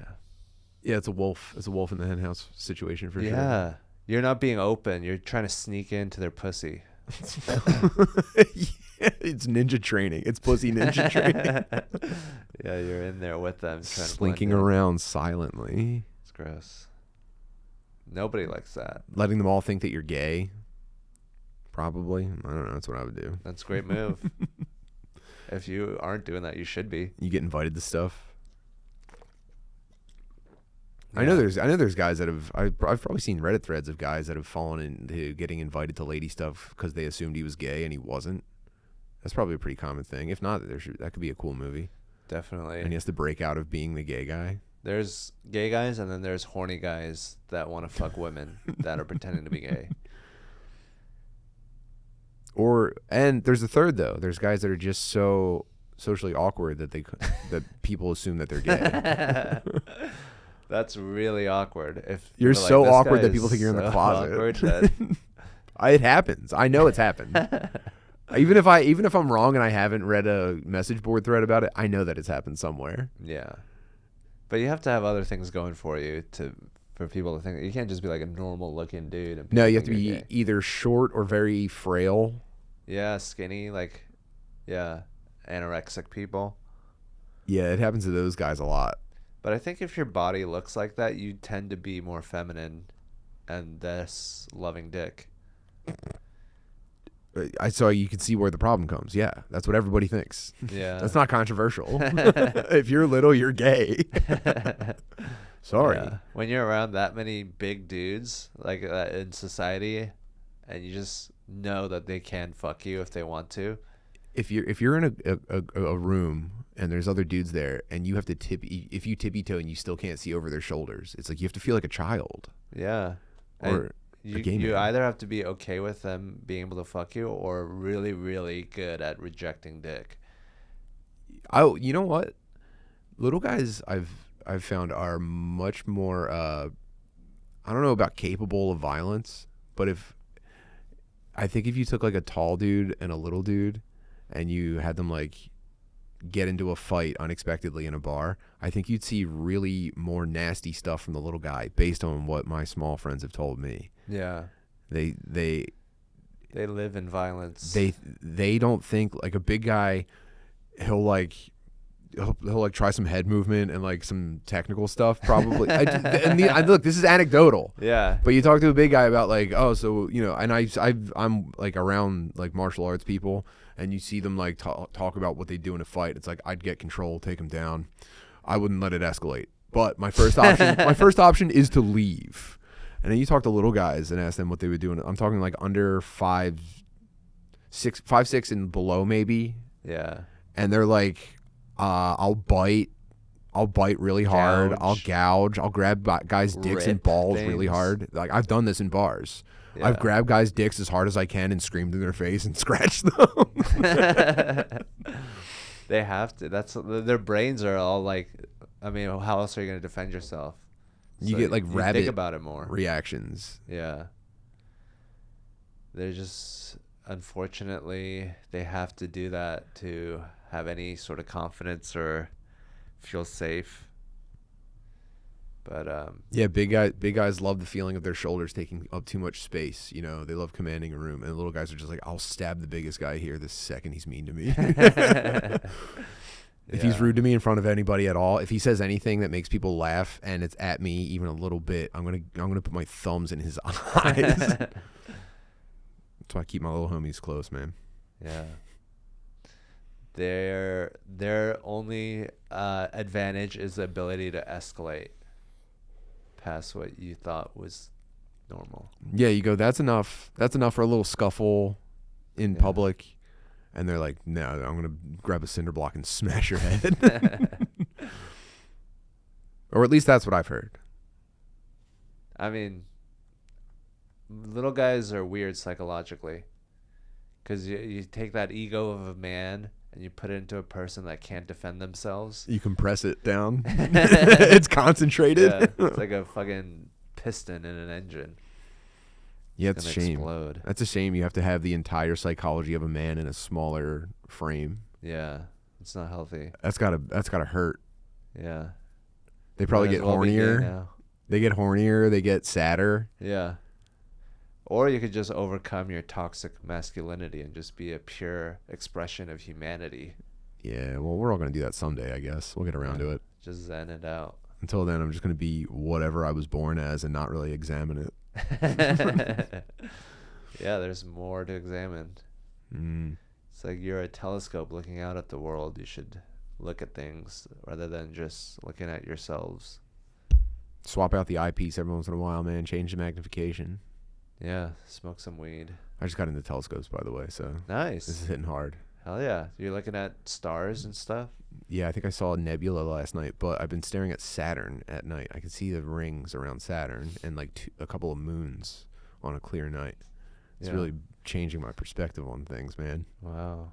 Yeah, it's a wolf. It's a wolf in the henhouse situation for sure. Yeah. You're not being open. You're trying to sneak into their pussy. Yeah, it's ninja training. It's pussy ninja training. Yeah, you're in there with them. Slinking around silently. It's gross. Nobody likes that. Letting them all think that you're gay. Probably. I don't know. That's what I would do. That's a great move. If you aren't doing that, you should be. You get invited to stuff. Yeah. I know there's guys that I've probably seen Reddit threads of guys that have fallen into getting invited to lady stuff because they assumed he was gay and he wasn't. That's probably a pretty common thing. If not, that could be a cool movie. Definitely. And he has to break out of being the gay guy. There's gay guys, and then there's horny guys that want to fuck women that are pretending to be gay. And there's a third though. There's guys that are just so socially awkward that that people assume that they're gay. That's really awkward. If you're like, so awkward that people think you're in the closet. It happens. I know it's happened. Even if I'm wrong and I haven't read a message board thread about it, I know that it's happened somewhere. Yeah, but you have to have other things going for you for people to think. You can't just be like a normal looking dude. And no, you have to be either short or very frail. Yeah, skinny, like, yeah, anorexic people. Yeah, it happens to those guys a lot. But I think if your body looks like that, you tend to be more feminine and less loving dick. So you can see where the problem comes. Yeah, that's what everybody thinks. Yeah. That's not controversial. If you're little, you're gay. Sorry. Yeah. When you're around that many big dudes like in society, and you just know that they can fuck you if they want to. If you're in a room and there's other dudes there, and you have to if you tippy toe and you still can't see over their shoulders, it's like you have to feel like a child. Yeah. Or you either have to be okay with them being able to fuck you, or really, really good at rejecting dick. Oh, you know what? Little guys I've found are much more I don't know about capable of violence, But I think if you took like a tall dude and a little dude and you had them like get into a fight unexpectedly in a bar, I think you'd see really more nasty stuff from the little guy based on what my small friends have told me. Yeah. They live in violence. They don't think like a big guy, he'll like try some head movement and like some technical stuff probably. Look, this is anecdotal. Yeah. But you talk to a big guy about like, oh, so and I'm like around like martial arts people, and you see them like talk about what they do in a fight. It's like I'd get control, take them down. I wouldn't let it escalate. But my first option is to leave. And then you talk to little guys and ask them what they would do. I'm talking like under 5'6" and below maybe. Yeah. And they're like, I'll bite really hard. Gouge. I'll gouge. I'll grab guys' dicks and Rip balls really things. hard. Like I've done this in bars. Yeah. I've grabbed guys' dicks as hard as I can and screamed in their face and scratched them. They have to. Their brains are all like, I mean, how else are you going to defend yourself? You So get like rabbit think about it more. reactions. Yeah. They're just, unfortunately, they have to do that to have any sort of confidence or feel safe. But Yeah, big guys love the feeling of their shoulders taking up too much space. They love commanding a room, and little guys are just like, I'll stab the biggest guy here the second he's mean to me. If he's rude to me in front of anybody at all, if he says anything that makes people laugh and it's at me even a little bit, I'm gonna put my thumbs in his eyes. That's why I keep my little homies close, man. Yeah. Their only advantage is the ability to escalate past what you thought was normal. Yeah, you go, that's enough. That's enough for a little scuffle in public. And they're like, no, I'm going to grab a cinder block and smash your head. Or at least that's what I've heard. I mean, little guys are weird psychologically. Because you take that ego of a man and you put it into a person that can't defend themselves. You compress it down. It's concentrated. Yeah, it's like a fucking piston in an engine. Yeah, it's a shame. Explode. That's a shame. You have to have the entire psychology of a man in a smaller frame. Yeah, it's not healthy. That's gotta hurt. Yeah. They probably Might get as well be gay hornier. now. They get hornier. They get sadder. Yeah. Or you could just overcome your toxic masculinity and just be a pure expression of humanity. Yeah, well, we're all gonna do that someday, I guess. We'll get around to it. Just zen it out. Until then, I'm just gonna be whatever I was born as and not really examine it. Yeah, there's more to examine. It's like you're a telescope looking out at the world. You should look at things rather than just looking at yourselves. Swap out the eyepiece every once in a while, man. Change the magnification. Yeah, smoke some weed. I just got into telescopes, by the way, so Nice. this is hitting hard. Hell yeah. You're looking at stars and stuff? Yeah, I think I saw a nebula last night, but I've been staring at Saturn at night. I can see the rings around Saturn and like a couple of moons on a clear night. It's really changing my perspective on things, man. Wow.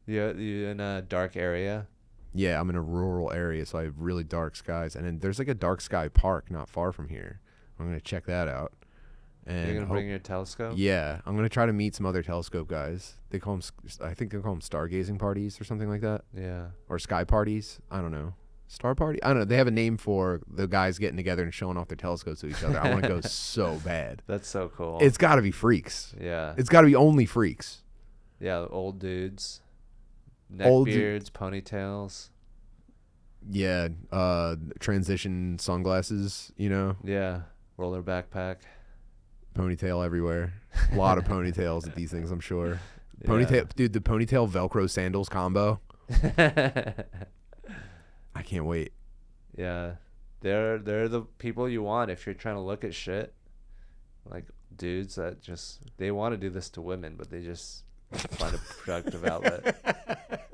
You in a dark area? Yeah, I'm in a rural area, so I have really dark skies. And then there's like a dark sky park not far from here. I'm going to check that out. And You're going to bring your telescope? Yeah, I'm going to try to meet some other telescope guys. I think they call them stargazing parties or something like that. Yeah. Or sky parties. I don't know. Star party? I don't know. They have a name for the guys getting together and showing off their telescopes to each other. I want to go so bad. That's so cool. It's got to be freaks. Yeah. It's got to be only freaks. Yeah, old dudes. Neck beards, ponytails. Yeah, transition sunglasses, Yeah. Roller backpack. Ponytail everywhere. A lot of ponytails at these things, I'm sure. Yeah. Ponytail, dude, the ponytail Velcro sandals combo. I can't wait. Yeah. They're the people you want if you're trying to look at shit. Like dudes that just they want to do this to women, but they just find a productive outlet.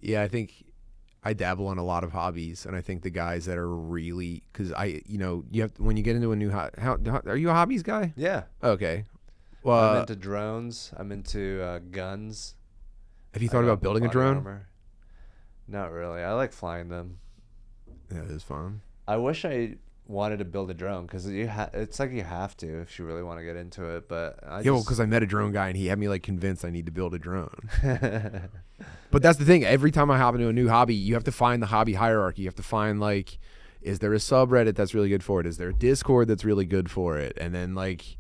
Yeah, I think I dabble in a lot of hobbies, and I think the guys that are really, because you have when you get into a new how are you a hobbies guy? Yeah. Okay. Well, I'm into drones. I'm into guns. have you thought about building a body drone? armor. Not really. I like flying them. Yeah, it is fun. I wish I wanted to build a drone because it's like you have to if you really want to get into it. But because I met a drone guy and he had me like convinced I need to build a drone. But that's the thing. Every time I hop into a new hobby, you have to find the hobby hierarchy. You have to find like, is there a subreddit that's really good for it? Is there a Discord that's really good for it? And then like,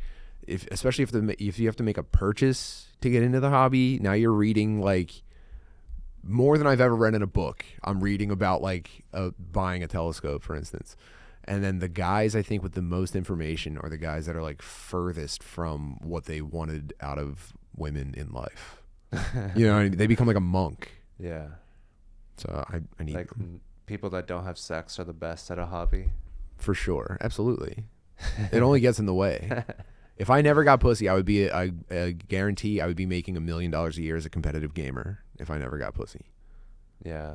especially if you have to make a purchase to get into the hobby, now you're reading like more than I've ever read in a book. I'm reading about like buying a telescope, for instance. And then the guys I think with the most information are the guys that are like furthest from what they wanted out of women in life. You know, they become like a monk. Yeah. So I need like people that don't have sex are the best at a hobby. For sure. Absolutely. It only gets in the way. If I never got pussy, I would be I guarantee I would be making $1 million a year as a competitive gamer if I never got pussy. Yeah.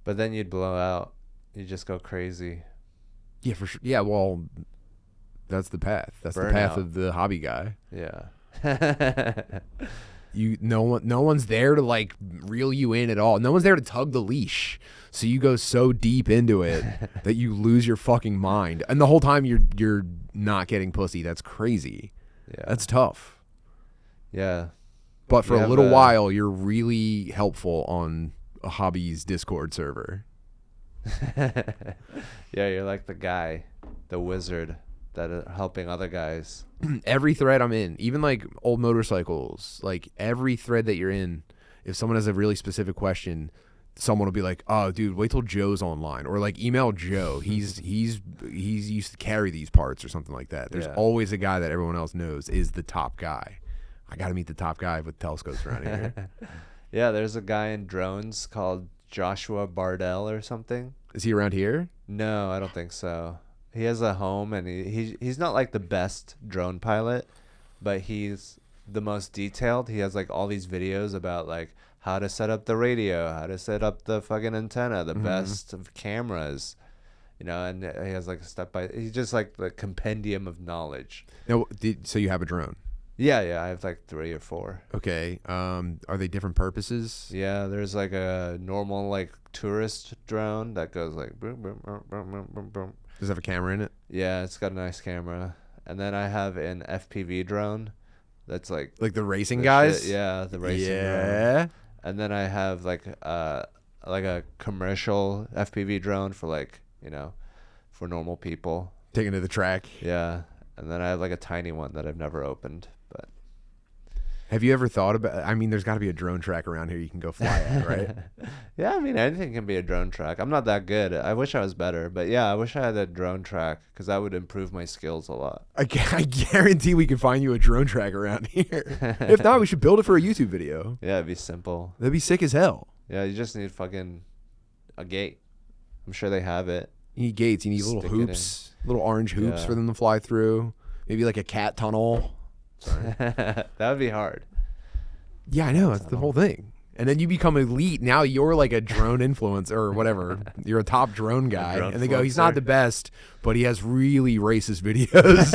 But then you'd blow out. You just go crazy. Yeah, for sure. Yeah, well, that's the path. That's the path of the hobby guy. Yeah. No one's there to like reel you in at all. No one's there to tug the leash. So you go so deep into it that you lose your fucking mind. And the whole time you're not getting pussy. That's crazy. Yeah. That's tough. Yeah. But for a little while you're really helpful on a hobby's Discord server. Yeah, you're like the guy, the wizard that are helping other guys. Every thread I'm in, even like old motorcycles, like every thread that you're in, if someone has a really specific question, someone will be like, "Oh, dude, wait till Joe's online," or like email Joe. He's used to carry these parts or something like that. There's always a guy that everyone else knows is the top guy. I got to meet the top guy with telescopes around here. Yeah, there's a guy in drones called Joshua Bardell or something. Is he around here? No, I don't think so. He has a home, and he's not like the best drone pilot, but he's the most detailed. He has like all these videos about like how to set up the radio, how to set up the fucking antenna, the best of cameras, you know, and he has like he's just like the compendium of knowledge. No, so you have a drone? Yeah, I have like 3 or 4. Okay. Are they different purposes? Yeah, there's like a normal like tourist drone that goes like boom, boom, boom, boom, boom, boom. Does it have a camera in it? Yeah, it's got a nice camera. And then I have an FPV drone that's like the racing guys? Shit. Yeah, the racing drone. And then I have like a commercial FPV drone for like, you know, for normal people. Taken to the track. Yeah. And then I have like a tiny one that I've never opened. But have you ever thought about, I mean, there's got to be a drone track around here you can go fly at, right? Yeah, I mean, anything can be a drone track. I'm not that good. I wish I was better. But yeah, I wish I had a drone track because that would improve my skills a lot. I guarantee we can find you a drone track around here. If not, we should build it for a YouTube video. Yeah, it'd be simple. That'd be sick as hell. Yeah, you just need fucking a gate. I'm sure they have it. You need gates. You need little hoops, little orange hoops for them to fly through. Maybe like a cat tunnel. Sorry. That would be hard. Yeah, I know. That's the whole thing. And then you become elite. Now you're like a drone influencer or whatever. You're a top drone guy. And they go, he's not the best, but he has really racist videos.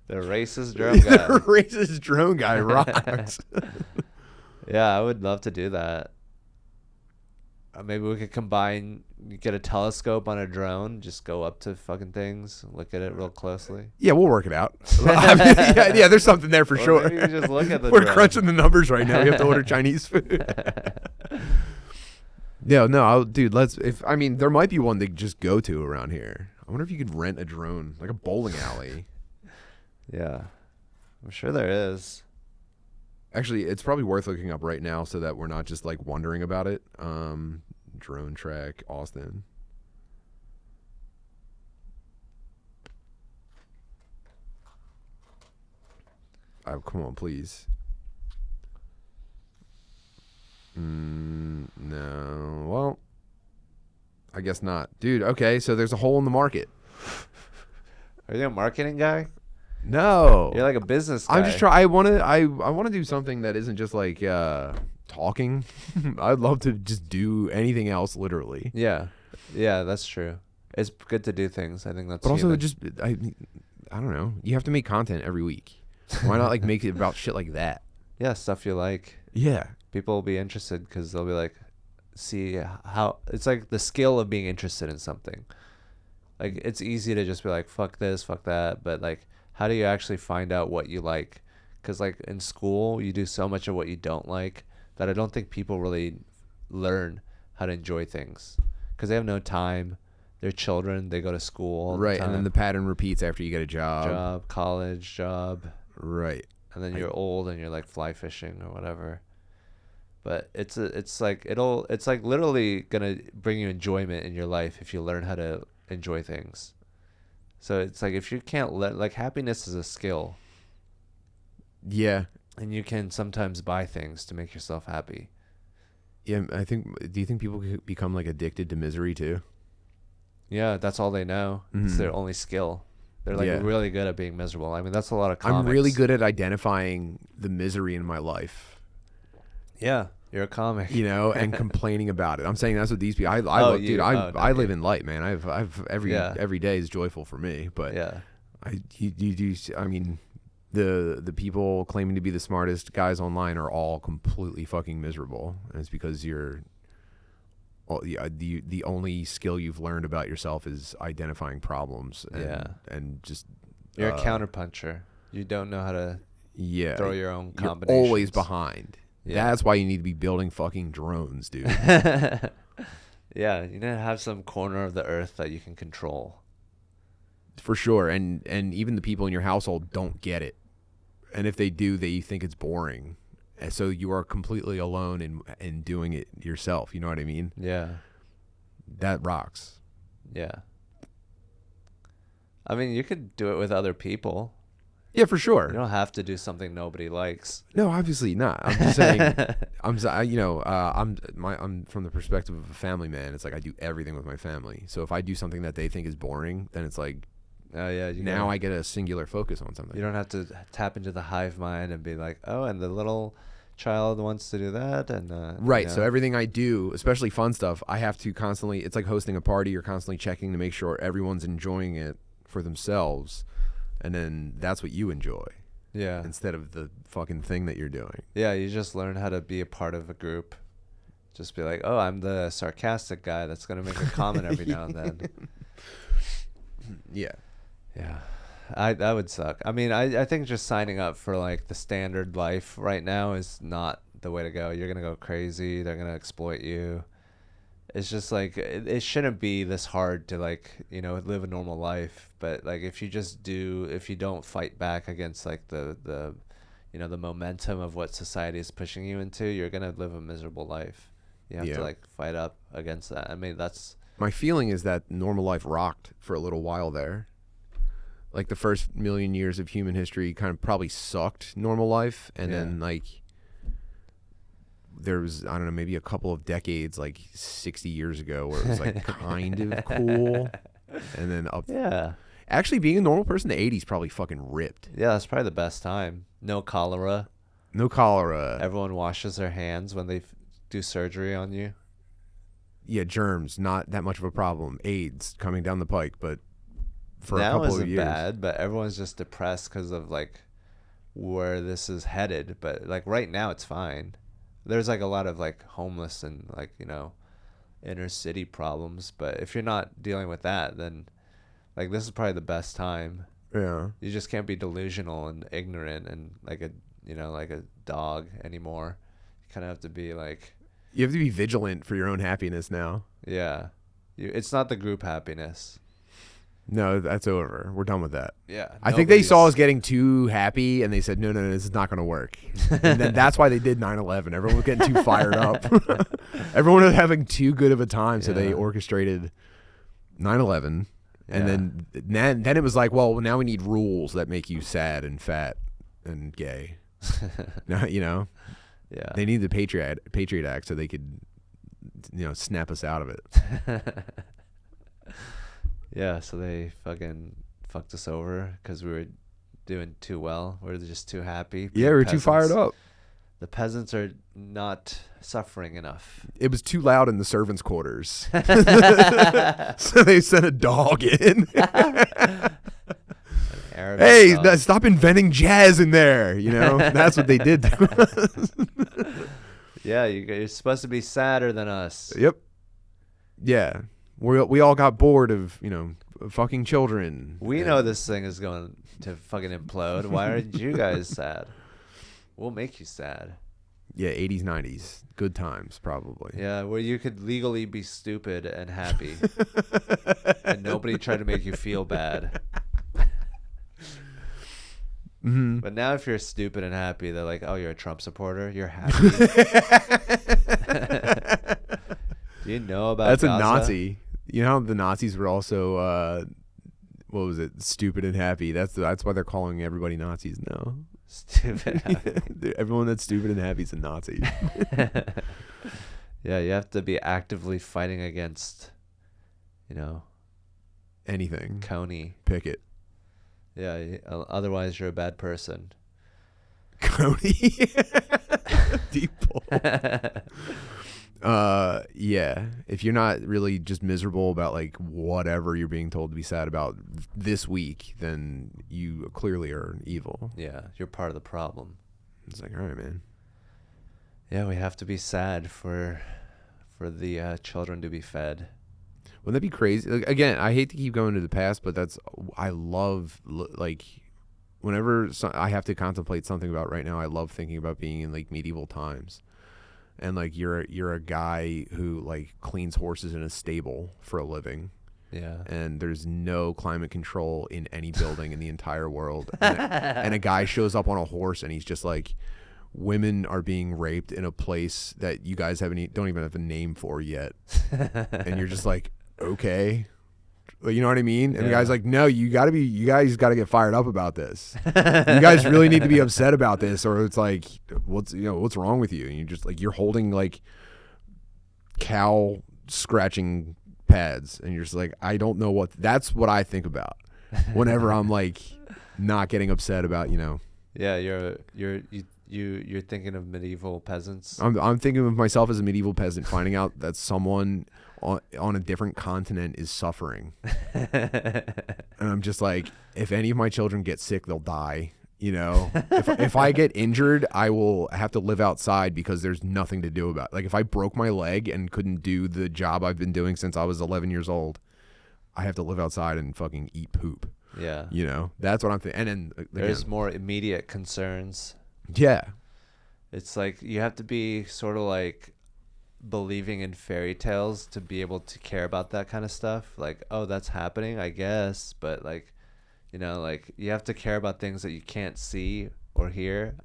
The racist drone guy. The racist drone guy rocks. Yeah, I would love to do that. Maybe we could combine, get a telescope on a drone, just go up to fucking things, look at it real closely. Yeah, we'll work it out. I mean, yeah, there's something there for sure. Maybe you just look at the We're drone. crunching the numbers right now. We have to order Chinese food. Yeah, no, dude, there might be one to just go to around here. I wonder if you could rent a drone, like a bowling alley. Yeah, I'm sure there is. Actually, it's probably worth looking up right now so that we're not just like wondering about it. Drone track, Austin. Oh, come on, please. No. Well, I guess not. Dude, okay, so there's a hole in the market. Are you a marketing guy? No. You're like a business guy. I'm just trying. I want to do something that isn't just like talking. I'd love to just do anything else, literally. Yeah, that's true. It's good to do things. I think that's. But also, human. I don't know. You have to make content every week. Why not like make it about shit like that? Yeah, stuff you like. Yeah. People will be interested because they'll be like, see how it's like the skill of being interested in something. Like it's easy to just be like fuck this, fuck that, but like how do you actually find out what you like? Because like in school you do so much of what you don't like that I don't think people really learn how to enjoy things because they have no time. They're children. They go to school all Right, the and then time. the pattern repeats after you get a Job, college, job, Right. and then you're old and you're like fly fishing or whatever. But it's like it's like literally gonna bring you enjoyment in your life if you learn how to enjoy things. So it's like if you can't let like happiness is a skill, Yeah. and you can sometimes buy things to make yourself happy. Yeah, I think. Do you think people could become like addicted to misery too? Yeah, that's all they know. It's their Mhm. only skill. They're like Yeah. really good at being miserable. I mean, that's a lot of comics. I'm really good at identifying the misery in my life, Yeah, you're a comic. you know, and complaining about it. I'm saying that's what these people. Oh, Look, you. dude, Oh, no, I live you. in light, man. I've every day is joyful for me. But Yeah. you do. I mean, the people claiming to be the smartest guys online are all completely fucking miserable, and it's because you're. Well, yeah, the only skill you've learned about yourself is identifying problems. And, Yeah. and just You're a counterpuncher. You don't know how to yeah, throw your own you're combinations. always behind. Yeah. That's why you need to be building fucking drones, dude. Yeah, you need to have some corner of the earth that you can control. For sure. And even the people in your household don't get it. And if they do, they think it's boring. And so you are completely alone in doing it yourself. You know what I mean? Yeah. That rocks. Yeah. I mean, you could do it with other people. Yeah, for You sure. don't have to do something nobody likes. No, obviously not. I'm just saying. I'm from the perspective of a family man. It's like I do everything with my family. So if I do something that they think is boring, then it's like Oh yeah, now I get a singular focus on something. you don't have to tap into the hive mind and be like, oh, and the little child wants to do that, and Right. you So know. everything I do, especially fun stuff, I have to constantly. It's like hosting a party. You're constantly checking to make sure everyone's enjoying it for themselves, and then that's what you enjoy Yeah, instead of the fucking thing that you're doing. yeah, you just learn how to be a part of a group. Just be like, oh, I'm the sarcastic guy that's gonna make a comment every now and then. Yeah. Yeah, that would suck. I mean, I think just signing up for like the standard life right now is not the way to go. You're gonna go crazy. They're gonna exploit you. It's just like it shouldn't be this hard to like live a normal life. But like if you don't fight back against like the momentum of what society is pushing you into, you're gonna live a miserable life. You have Yeah. to like fight up against that. I mean, that's My feeling is that normal life rocked for a little while there. Like the first million years of human history kind of probably sucked normal life. And Yeah. then like there was, I don't know, maybe a couple of decades, like 60 years ago where it was like kind of cool. And then up. yeah. Actually, being a normal person in the 80s probably fucking ripped. Yeah, that's probably the best time. No cholera. No cholera. Everyone washes their hands when they do surgery on you. Yeah, germs, not that much of a problem. AIDS coming down the pike, but for a Now couple of isn't years. bad, but everyone's just depressed because of like where this is headed. But like right now, it's fine. There's like a lot of like homeless and like inner city problems. But if you're not dealing with that, then like this is probably the best time. Yeah. You just can't be delusional and ignorant and like a dog anymore. You kind of have to be like, You have to be vigilant for your own happiness now. yeah, it's not the group happiness. No, that's over. We're done with that. Yeah, I think they saw us getting too happy and they said, no, this is not going to work. And then that's why they did 9/11. Everyone was getting too fired up. Everyone was having too good of a time. So they Yeah. orchestrated 9/11. And Yeah. then it was like, well, now we need rules that make you sad and fat and gay. Now, Yeah. they need the Patriot Act so they could, snap us out of it. Yeah, so they fucking fucked us over because we were doing too well. We were just too happy. Yeah, we were too fired Peasants. up. The peasants are not suffering enough. It was too loud in the servants' quarters. So they sent a dog in. Arab Hey, dog. stop inventing jazz in there. That's what they did to us. Yeah, you're supposed to be sadder than us. Yep. Yeah. We all got bored of, fucking children. We know this thing is going to fucking implode. Why aren't you guys sad? We'll make you sad. Yeah, 80s, 90s. Good times, probably. Yeah, where you could legally be stupid and happy. And nobody tried to make you feel bad. Mm-hmm. But now if you're stupid and happy, they're like, oh, you're a Trump supporter? You're happy? Do you know about That's Gaza? a Nazi. You know how the Nazis were also, what was it, stupid and happy? That's why they're calling everybody Nazis now. Stupid happy. Everyone that's stupid and happy is a Nazi. Yeah, you have to be actively fighting against, Anything. Coney. Pick it. Yeah, otherwise you're a bad person. Coney. Deep pull. Yeah. If you're not really just miserable about like whatever you're being told to be sad about this week, then you clearly are evil. Yeah, you're part of the problem. It's like, all right, man. Yeah, we have to be sad for the children to be fed. Wouldn't that be crazy? Like, again, I hate to keep going to the past, but I love, like, whenever I have to contemplate something about right now, I love thinking about being in like medieval times. And like you're a guy who like cleans horses in a stable for a living. Yeah. And there's no climate control in any building in the entire world. And a guy shows up on a horse and he's just like, women are being raped in a place that you guys don't even have a name for yet. And you're just like, okay. You know what I mean? And the guy's like, no, you guys got to get fired up about this. You guys really need to be upset about this, or it's like, what's wrong with you? And you're just like, you're holding like cow scratching pads, and you're just like, I don't know that's what I think about whenever I'm like not getting upset about, Yeah, you're thinking of medieval peasants. I'm thinking of myself as a medieval peasant, finding out that someone on a different continent is suffering. And I'm just like, if any of my children get sick, they'll die. If I get injured, I will have to live outside because there's nothing to do about it. Like if I broke my leg and couldn't do the job I've been doing since I was 11 years old, I have to live outside and fucking eat poop. Yeah. That's what I'm thinking. And then again, there's more immediate concerns. Yeah. It's like you have to be sort of like believing in fairy tales to be able to care about that kind of stuff. Like, oh, that's happening, I guess. But like, like you have to care about things that you can't see or hear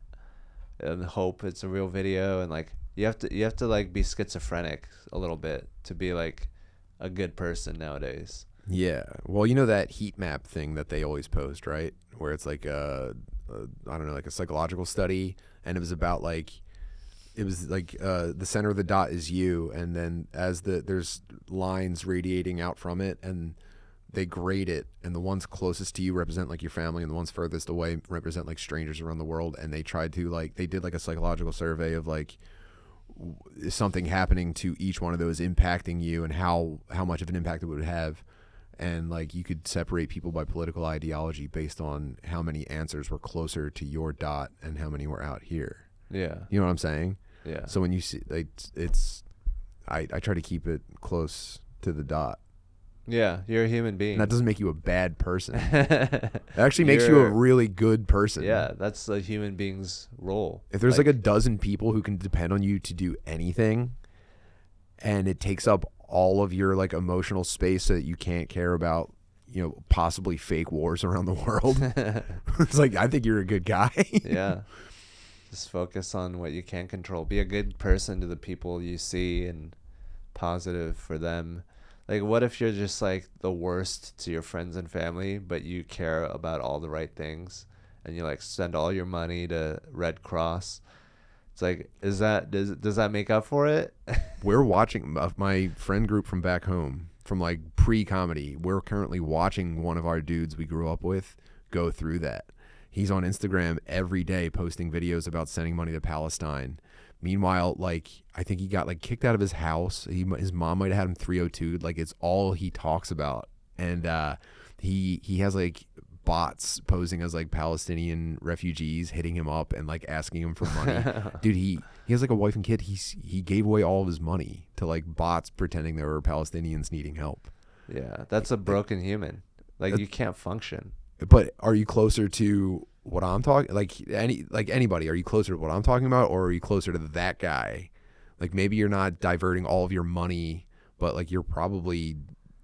and hope it's a real video. And like, you have to like be schizophrenic a little bit to be like a good person nowadays. Yeah. Well, that heat map thing that they always post, right? Where it's like I don't know, like a psychological study, and it was about like the center of the dot is you, and then as there's lines radiating out from it, and they grade it, and the ones closest to you represent like your family, and the ones furthest away represent like strangers around the world. And they tried to they did like a psychological survey of like, is something happening to each one of those impacting you, and how much of an impact it would have. And like you could separate people by political ideology based on how many answers were closer to your dot and how many were out here. Yeah. You know what I'm saying? Yeah. So when you see I try to keep it close to the dot. Yeah, you're a human being. And that doesn't make you a bad person. It actually makes you a really good person. Yeah, that's a human being's role. If there's like a dozen people who can depend on you to do anything, and it takes up all of your like emotional space so that you can't care about, possibly fake wars around the world. It's like, I think you're a good guy. Yeah. Just focus on what you can control. Be a good person to the people you see and positive for them. Like, what if you're just like the worst to your friends and family, but you care about all the right things, and you like send all your money to Red Cross? It's like, does that make up for it? We're watching my friend group from back home, from like pre-comedy. We're currently watching one of our dudes we grew up with go through that. He's on Instagram every day posting videos about sending money to Palestine. Meanwhile, like, I think he got like kicked out of his house. His mom might have had him 302'd. Like, it's all he talks about. And he has like bots posing as like Palestinian refugees hitting him up and like asking him for money. Dude, he has like a wife and kid. He gave away all of his money to like bots pretending there were Palestinians needing help. Yeah, that's a broken human. Like you can't function. But are you closer to what I'm talking anybody? Are you closer to what I'm talking about, or are you closer to that guy? Like maybe you're not diverting all of your money, but like you're probably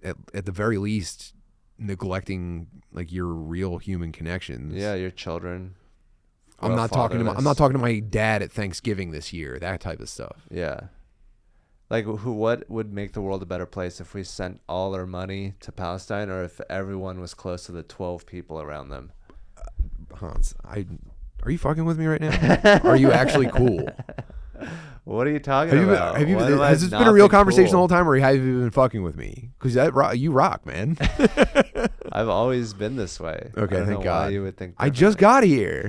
at the very least neglecting like your real human connections. Yeah, your children. I'm not talking to my dad at Thanksgiving this year. That type of stuff. Yeah. Like what would make the world a better place if we sent all our money to Palestine, or if everyone was close to the 12 people around them? Hans, are you fucking with me right now? Are you actually cool? What are you talking about? Has this been a real conversation the whole time, or have you been fucking with me? Because you rock, man. I've always been this way. Okay, thank God. Why you would think I just got here.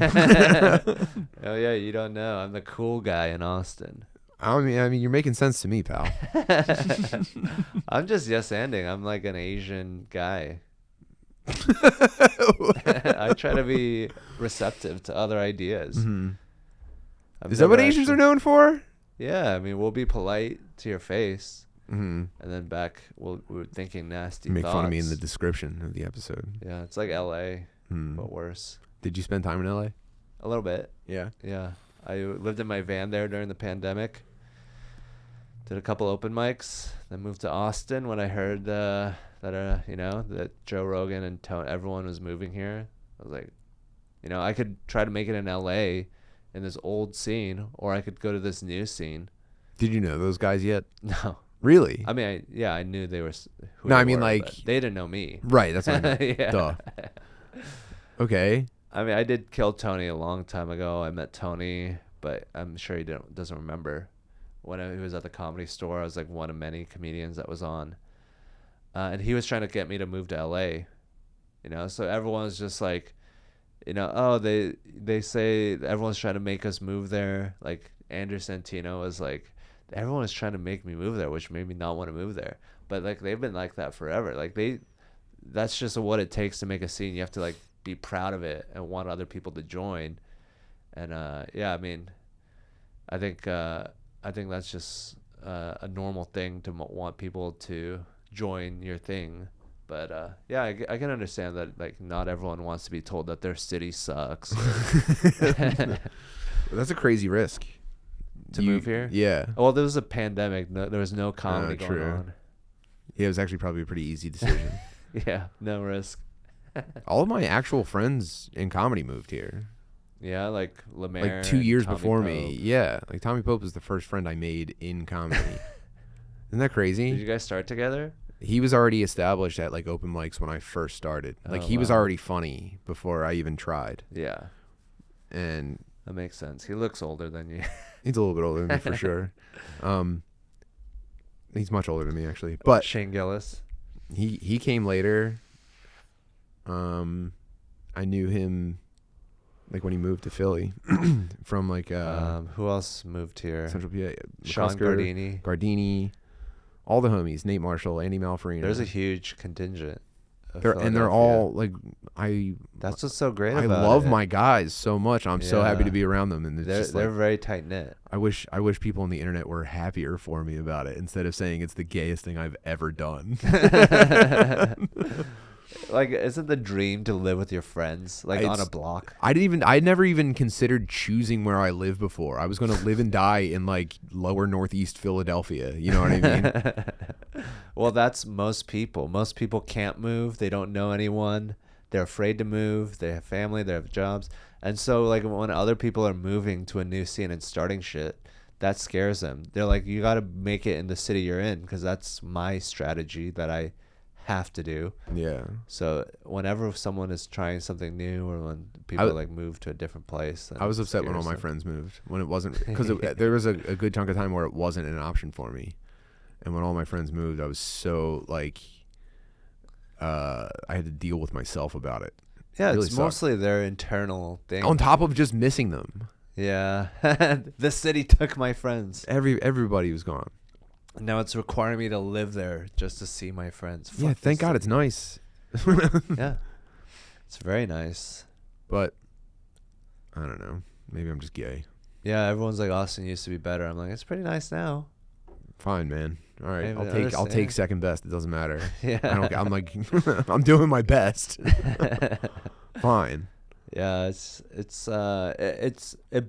Oh yeah, you don't know. I'm the cool guy in Austin. I mean, you're making sense to me, pal. I'm just yes-anding. I'm like an Asian guy. I try to be receptive to other ideas. Mm-hmm. Is that what Asians are known for? Yeah, I mean, we'll be polite to your face, mm-hmm. and then back we're thinking nasty. Make thoughts. fun of me in the description of the episode. Yeah, it's like L.A., but worse. Did you spend time in L.A.? A little bit. Yeah. Yeah, I lived in my van there during the pandemic. Did a couple open mics, then moved to Austin when I heard that Joe Rogan and everyone was moving here. I was like, I could try to make it in LA in this old scene, or I could go to this new scene. Did you know those guys yet? No. Really? I mean, I knew they were. Who no, they I mean were, like they didn't know me. Right. That's what I mean. Yeah. Duh. Okay. I mean, I did kill Tony a long time ago. I met Tony, but I'm sure he doesn't remember. When he was at the Comedy Store, I was like one of many comedians that was on. And he was trying to get me to move to LA, so everyone was just like, oh, they say everyone's trying to make us move there. Like Andrew Santino was like, everyone is trying to make me move there, which made me not want to move there. But like, they've been like that forever. Like that's just what it takes to make a scene. You have to like be proud of it and want other people to join. And yeah, I mean, I think that's just a normal thing to want people to join your thing. But yeah, I can understand that like not everyone wants to be told that their city sucks. That's a crazy risk to move here. Yeah. Well, there was a pandemic. There was no comedy going on. Yeah, it was actually probably a pretty easy decision. Yeah, no risk. All of my actual friends in comedy moved here. Yeah, like Lemaire. Like 2 years Tommy before Pope. me. Yeah, like Tommy Pope was the first friend I made in comedy. Isn't that crazy? Did you guys start together? He was already established at like open mics when I first started. Like he was already funny before I even tried. Yeah. And that makes sense. He looks older than you. He's a little bit older than me for sure. He's much older than me actually. But Shane Gillis. He came later. I knew him like when he moved to Philly from like who else moved here? Central PA. Sean McCusker, Gardini, all the homies, Nate Marshall, Andy Malfarino. There's a huge contingent. They're all like That's what's so great about it. I love my guys so much. I'm so happy to be around them, and they're very tight knit. I wish people on the internet were happier for me about it instead of saying it's the gayest thing I've ever done. Like, isn't the dream to live with your friends, like on a block? I never even considered choosing where I live before. I was going to live and die in like lower northeast Philadelphia. You know what I mean? Well, that's most people. Most people can't move. They don't know anyone. They're afraid to move. They have family. They have jobs. And so, like, when other people are moving to a new scene and starting shit, that scares them. They're like, you got to make it in the city you're in, because that's my strategy that I have to do. Yeah. So whenever someone is trying something new, or when people like move to a different place, I was upset when all my friends moved, when it wasn't, because there was a good chunk of time where it wasn't an option for me. And when all my friends moved, I was so like, I had to deal with myself about it. Yeah, really it's sucked. mostly their internal thing. On top of just missing them. Yeah. The city took my friends. Everybody was gone. Now it's requiring me to live there just to see my friends. Yeah, thank God it's nice. Yeah. It's very nice. But I don't know. Maybe I'm just gay. Yeah, everyone's like Austin used to be better. I'm like, it's pretty nice now. Fine, man. All right, Maybe I'll take understand. second best. It doesn't matter. Yeah. I don't. I'm like, I'm doing my best. Fine. Yeah, it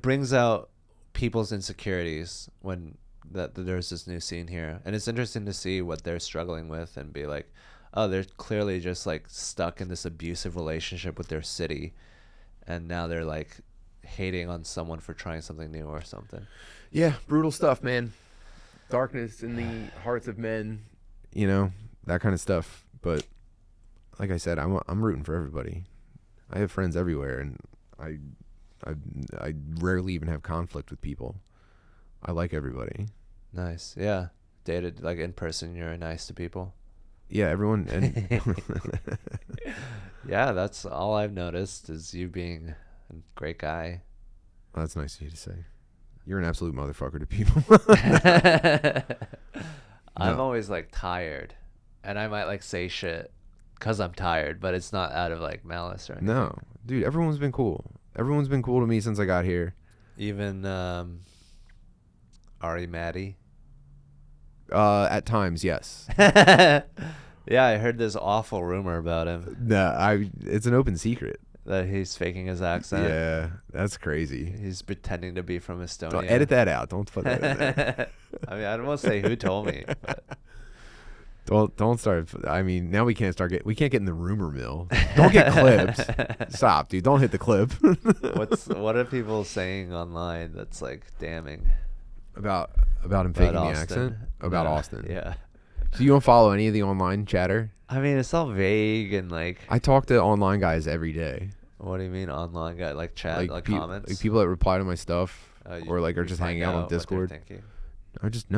brings out people's insecurities when that there's this new scene here, and it's interesting to see what they're struggling with and be like, oh, they're clearly just like stuck in this abusive relationship with their city, and now they're like hating on someone for trying something new or something. Yeah, brutal stuff, man. Darkness in the hearts of men. You know, that kind of stuff. But like I said, I'm rooting for everybody. I have friends everywhere, and I rarely even have conflict with people. I like everybody. Nice, yeah. Dated like in person, you're nice to people. Yeah, everyone. And Yeah, that's all I've noticed is you being a great guy. oh, that's nice of you to say. You're an absolute motherfucker to people. I'm No. always like tired, and I might like say shit because I'm tired, but it's not out of like malice or anything. No, dude, everyone's been cool. Everyone's been cool to me since I got here. Even Ari Maddie. At times, yes. Yeah, I heard this awful rumor about him No, it's an open secret. that he's faking his accent. Yeah, that's crazy. He's pretending to be from Estonia. Don't edit that out. Don't put that in there. I mean, I don't want to say who told me. But Don't start. I mean, now we can't get in the rumor mill. Don't get clipped. Stop, dude. Don't hit the clip. what are people saying online that's like damning about him faking the Austin? accent? About No, Austin. Yeah. So you don't follow any of the online chatter? I mean, it's all vague and like. I talk to online guys every day. What do you mean online guy? Like chat, like comments? like people that reply to my stuff, or like are you just find hanging out on what they're Discord. thinking. I just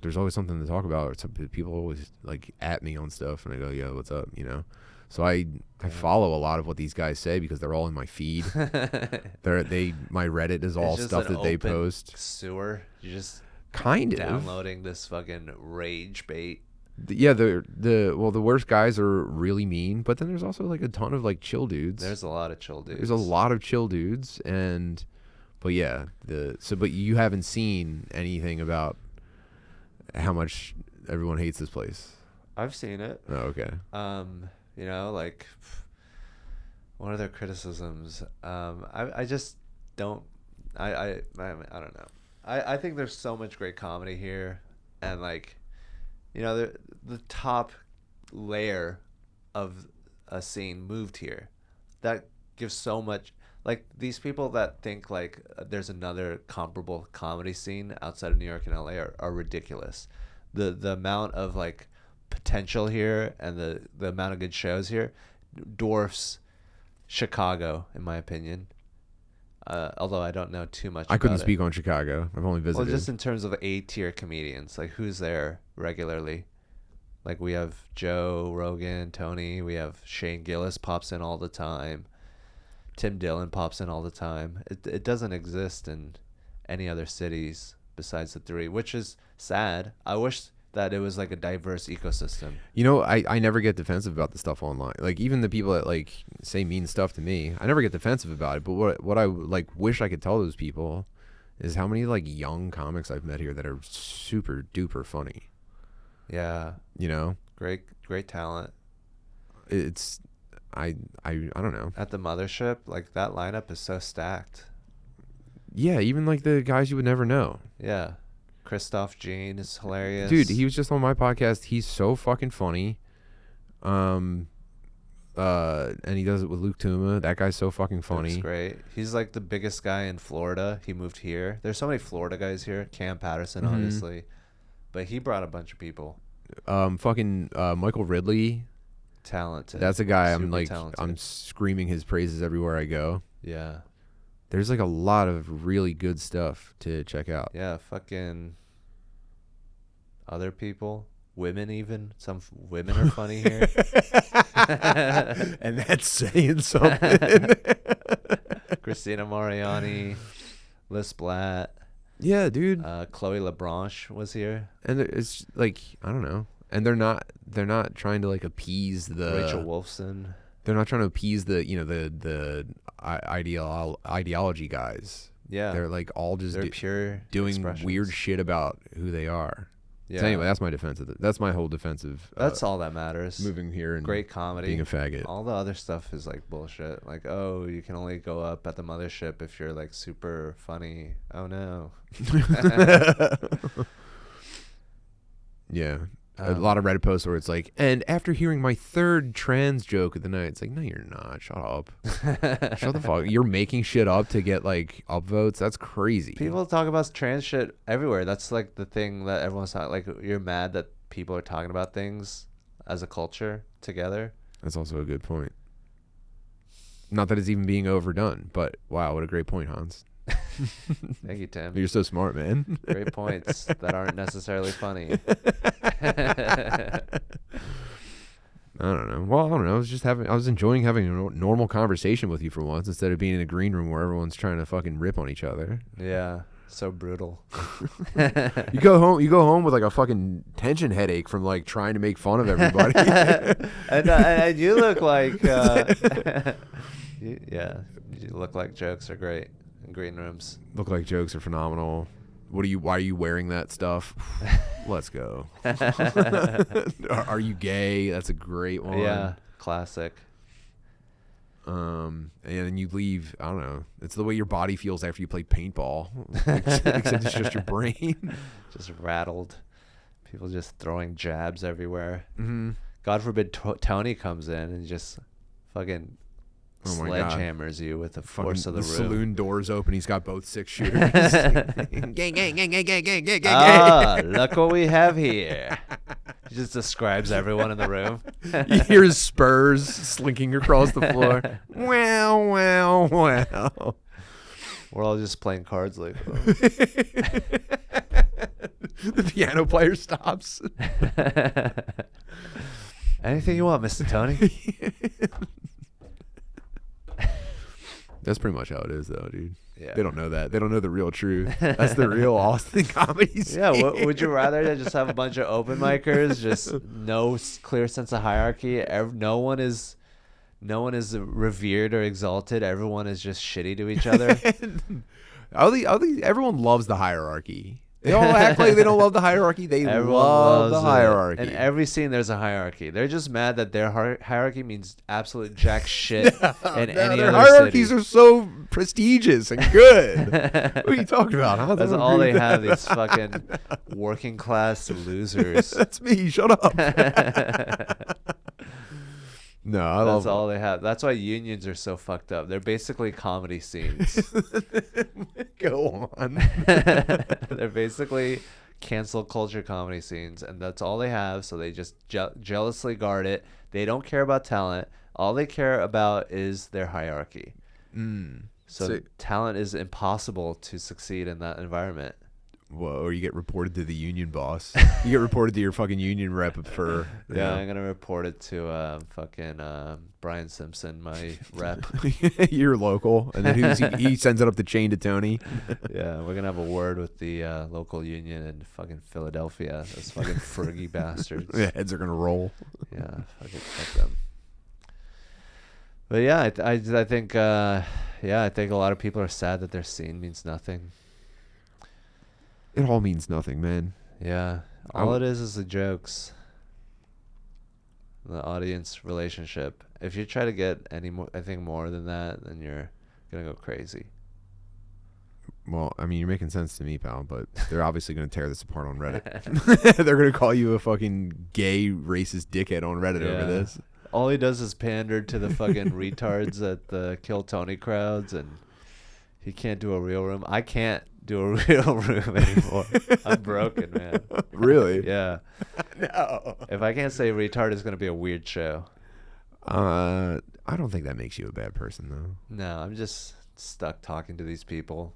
there's always something to talk about. People always like at me on stuff, and I go, "Yo, what's up?" You know. So I follow a lot of what these guys say because they're all in my feed. My Reddit is all It's just stuff an that they open post. Sewer. You just Kind of. downloading this fucking rage bait. Yeah, the worst guys are really mean, but then there's also like a ton of like chill dudes. There's a lot of chill dudes. There's a lot of chill dudes, but yeah, but you haven't seen anything about how much everyone hates this place. I've seen it. Oh, okay. You know, like, what are their criticisms? I just don't. I don't know. I think there's so much great comedy here, and like, you know, the top layer of a scene moved here. That gives so much. Like, these people that think like there's another comparable comedy scene outside of New York and LA are ridiculous. The amount of like potential here and the amount of good shows here dwarfs Chicago, in my opinion. Although I don't know too much. I couldn't about speak on Chicago. I've only it. visited. Well, just in terms of A-tier comedians, like who's there regularly? Like we have Joe Rogan, Tony. We have Shane Gillis pops in all the time. Tim Dillon pops in all the time. It doesn't exist in any other cities besides the three, which is sad. I wish that it was like a diverse ecosystem. You know, I never get defensive about the stuff online. Like even the people that like say mean stuff to me, I never get defensive about it. But what I like wish I could tell those people is how many like young comics I've met here that are super duper funny. Yeah, You know, great talent. it's I don't know. At the mothership, like that lineup is so stacked. Yeah, even like the guys you would never know. Yeah. Christoph Jean is hilarious. Dude, he was just on my podcast. He's so fucking funny. And he does it with Luke Tuma. That guy's so fucking funny. Luke's great. He's like the biggest guy in Florida. He moved here. There's so many Florida guys here. Cam Patterson, Mhm. obviously. But he brought a bunch of people. Michael Ridley. Talented. That's a guy I'm Super like talented. I'm screaming his praises everywhere I go. Yeah. There's like a lot of really good stuff to check out. Yeah, fucking other people. Women even. Some women are funny here. And that's saying something. Christina Mariani, Liz Blatt, Yeah, dude. Chloe LeBranche was here. And it's like I don't know. And they're not trying to like appease the Rachel Wolfson. They're not trying to appease the ideology guys. Yeah. They're like all just They're pure doing expressions. weird shit about who they are. Yeah. So anyway, that's my defensive. That's my whole defensive. That's all that matters. Moving here and Great comedy. being a faggot. All the other stuff is like bullshit. Like, oh, you can only go up at the mothership if you're like super funny. Oh no. Yeah. A lot of Reddit posts where it's like, and after hearing my third trans joke of the night, it's like, no, you're not. Shut up. Shut the fuck. You're making shit up to get like upvotes. That's crazy. People talk about trans shit everywhere. That's like the thing that everyone's talking. Like, you're mad that people are talking about things as a culture together. That's also a good point. Not that it's even being overdone, but wow, what a great point, Hans. Thank you, Tim. You're so smart, man. Great points that aren't necessarily funny. I don't know. Well, I don't know. I was enjoying having a normal conversation with you for once instead of being in a green room where everyone's trying to fucking rip on each other. Yeah, so brutal. You go home with like a fucking tension headache from like trying to make fun of everybody. and you look like, you look like jokes are great in green rooms. Look like jokes are phenomenal. Why are you wearing that stuff? Let's go. Are you gay? That's a great one. Yeah, classic. And then you leave. I don't know. It's the way your body feels after you play paintball, except it's just your brain. Just rattled. People just throwing jabs everywhere. Mm-hmm. God forbid Tony comes in and just fucking sledgehammers you with the force of the room. Saloon doors open. He's got both 6-shooters. Gang. Ah, look what we have here. He just describes everyone in the room. You hear his spurs slinking across the floor. Wow. We're all just playing cards like The piano player stops. Anything you want, Mr. Tony. That's pretty much how it is, though, dude. Yeah. They don't know that. They don't know the real truth. That's the real Austin comedy scene. Yeah, would you rather just have a bunch of open micers, just no clear sense of hierarchy? No one is revered or exalted. Everyone is just shitty to each other. Everyone loves the hierarchy. They all act like they don't love the hierarchy. Everyone love the hierarchy. In every scene, there's a hierarchy. They're just mad that their hierarchy means absolute jack shit in any their other hierarchies city. are so prestigious and good. What are you talking about? Huh? That's all they have, these fucking working class losers. That's me. Shut up. No, That's all they have. That's why unions are so fucked up. They're basically comedy scenes. Go on. They're basically cancel culture comedy scenes, and that's all they have. So they just jealously guard it. They don't care about talent. All they care about is their hierarchy. So talent is impossible to succeed in that environment. Whoa, or you get reported to the union boss. You get reported to your fucking union rep for... Yeah, I'm going to report it to fucking Brian Simpson, my rep. You're local. And then he sends it up the chain to Tony. Yeah, we're going to have a word with the local union in fucking Philadelphia. Those fucking friggy bastards. Yeah, heads are going to roll. Yeah, fucking fuck them. But yeah, I think I think a lot of people are sad that their scene means nothing. It all means nothing, man. Yeah. All it is the jokes. The audience relationship. If you try to get anything more than that, then you're going to go crazy. Well, I mean, you're making sense to me, pal, but they're obviously going to tear this apart on Reddit. They're going to call you a fucking gay, racist dickhead on Reddit over this. All he does is pander to the fucking retards at the Kill Tony crowds, and he can't do a real room. I can't do a real room anymore. I'm broken, man. Really? Yeah. No. If I can't say retard, it's going to be a weird show. I don't think that makes you a bad person, though. No, I'm just stuck talking to these people.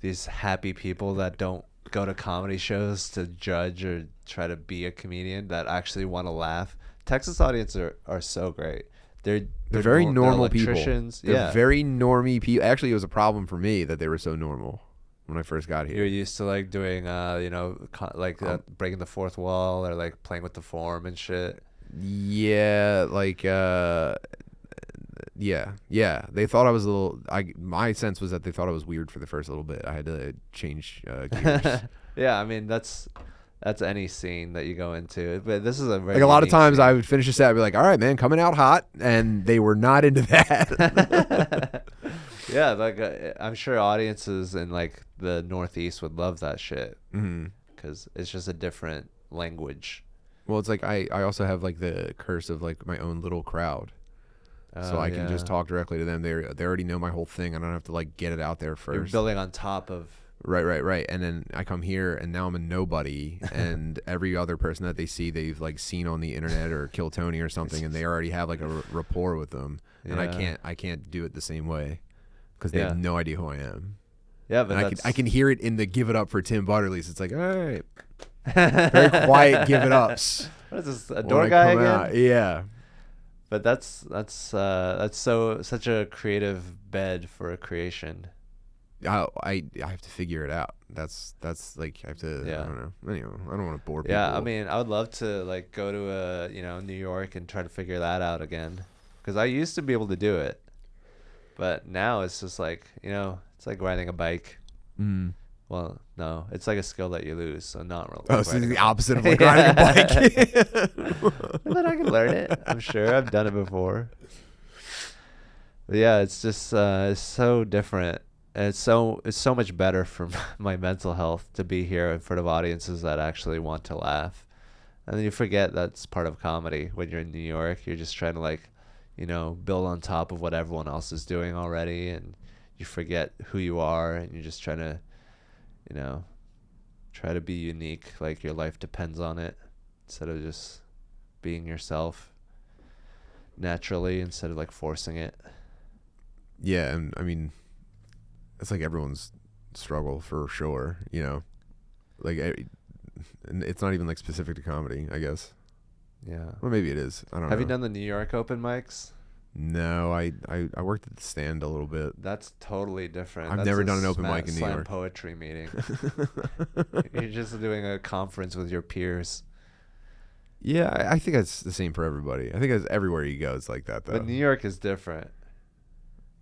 These happy people that don't go to comedy shows to judge or try to be a comedian, that actually want to laugh. Texas audience are so great. They're very normal people. They're very normie people. Actually, it was a problem for me that they were so normal when I first got here. You're used to like doing, breaking the fourth wall or like playing with the form and shit. Yeah, like yeah. They thought I was a little. My sense was that they thought I was weird for the first little bit. I had to change gears. Yeah, I mean that's any scene that you go into, but this is a very Like a lot of unique times, scene. I would finish a set, I'd be like, "All right, man, coming out hot," and they were not into that. Yeah, like I'm sure audiences in like the Northeast would love that shit Hmm. because it's just a different language. Well, it's like I also have like the curse of like my own little crowd, so I can just Yeah. talk directly to them. They already know my whole thing. I don't have to like get it out there You're first. building on top of. Right. And then I come here, and now I'm a nobody, and every other person that they see, they've like seen on the internet or Kill Tony or something, and they already have like a rapport with them, and Yeah. I can't do it the same way because they Yeah. have no idea who I am. Yeah, but And I can hear it in the "Give It Up" for Tim Butterleys. It's like, all right, very very quiet "Give It Ups." What is this? A when door I guy come again? out. Yeah. But that's such a creative bed for a creation. I have to figure it out. That's like I have to. Yeah. I don't know. Anyway, I don't want to bore people. Yeah, I mean, I would love to like go to New York and try to figure that out again, because I used to be able to do it, but now it's just like it's like riding a bike. Mm. Well, no, it's like a skill that you lose, so not really. Oh, so it's riding the a bike. opposite of like riding a bike. But I can learn it. I'm sure I've done it before. But yeah, it's just it's so different. And it's so much better for my mental health to be here in front of audiences that actually want to laugh. And then you forget that's part of comedy when you're in New York. You're just trying to like, build on top of what everyone else is doing already, and you forget who you are, and you're just trying to, try to be unique, like your life depends on it, instead of just being yourself naturally instead of like forcing it. Yeah, and I mean, it's like everyone's struggle for sure. Like and it's not even like specific to comedy, I guess. Yeah. Well, maybe it is. I don't know. Have you done the New York open mics? No, I worked at the Stand a little bit. That's totally different. I've That's never a done an open mic in New slam York. poetry meeting. You're just doing a conference with your peers. Yeah, I think that's the same for everybody. I think it's everywhere you go, it's like that though. But New York is different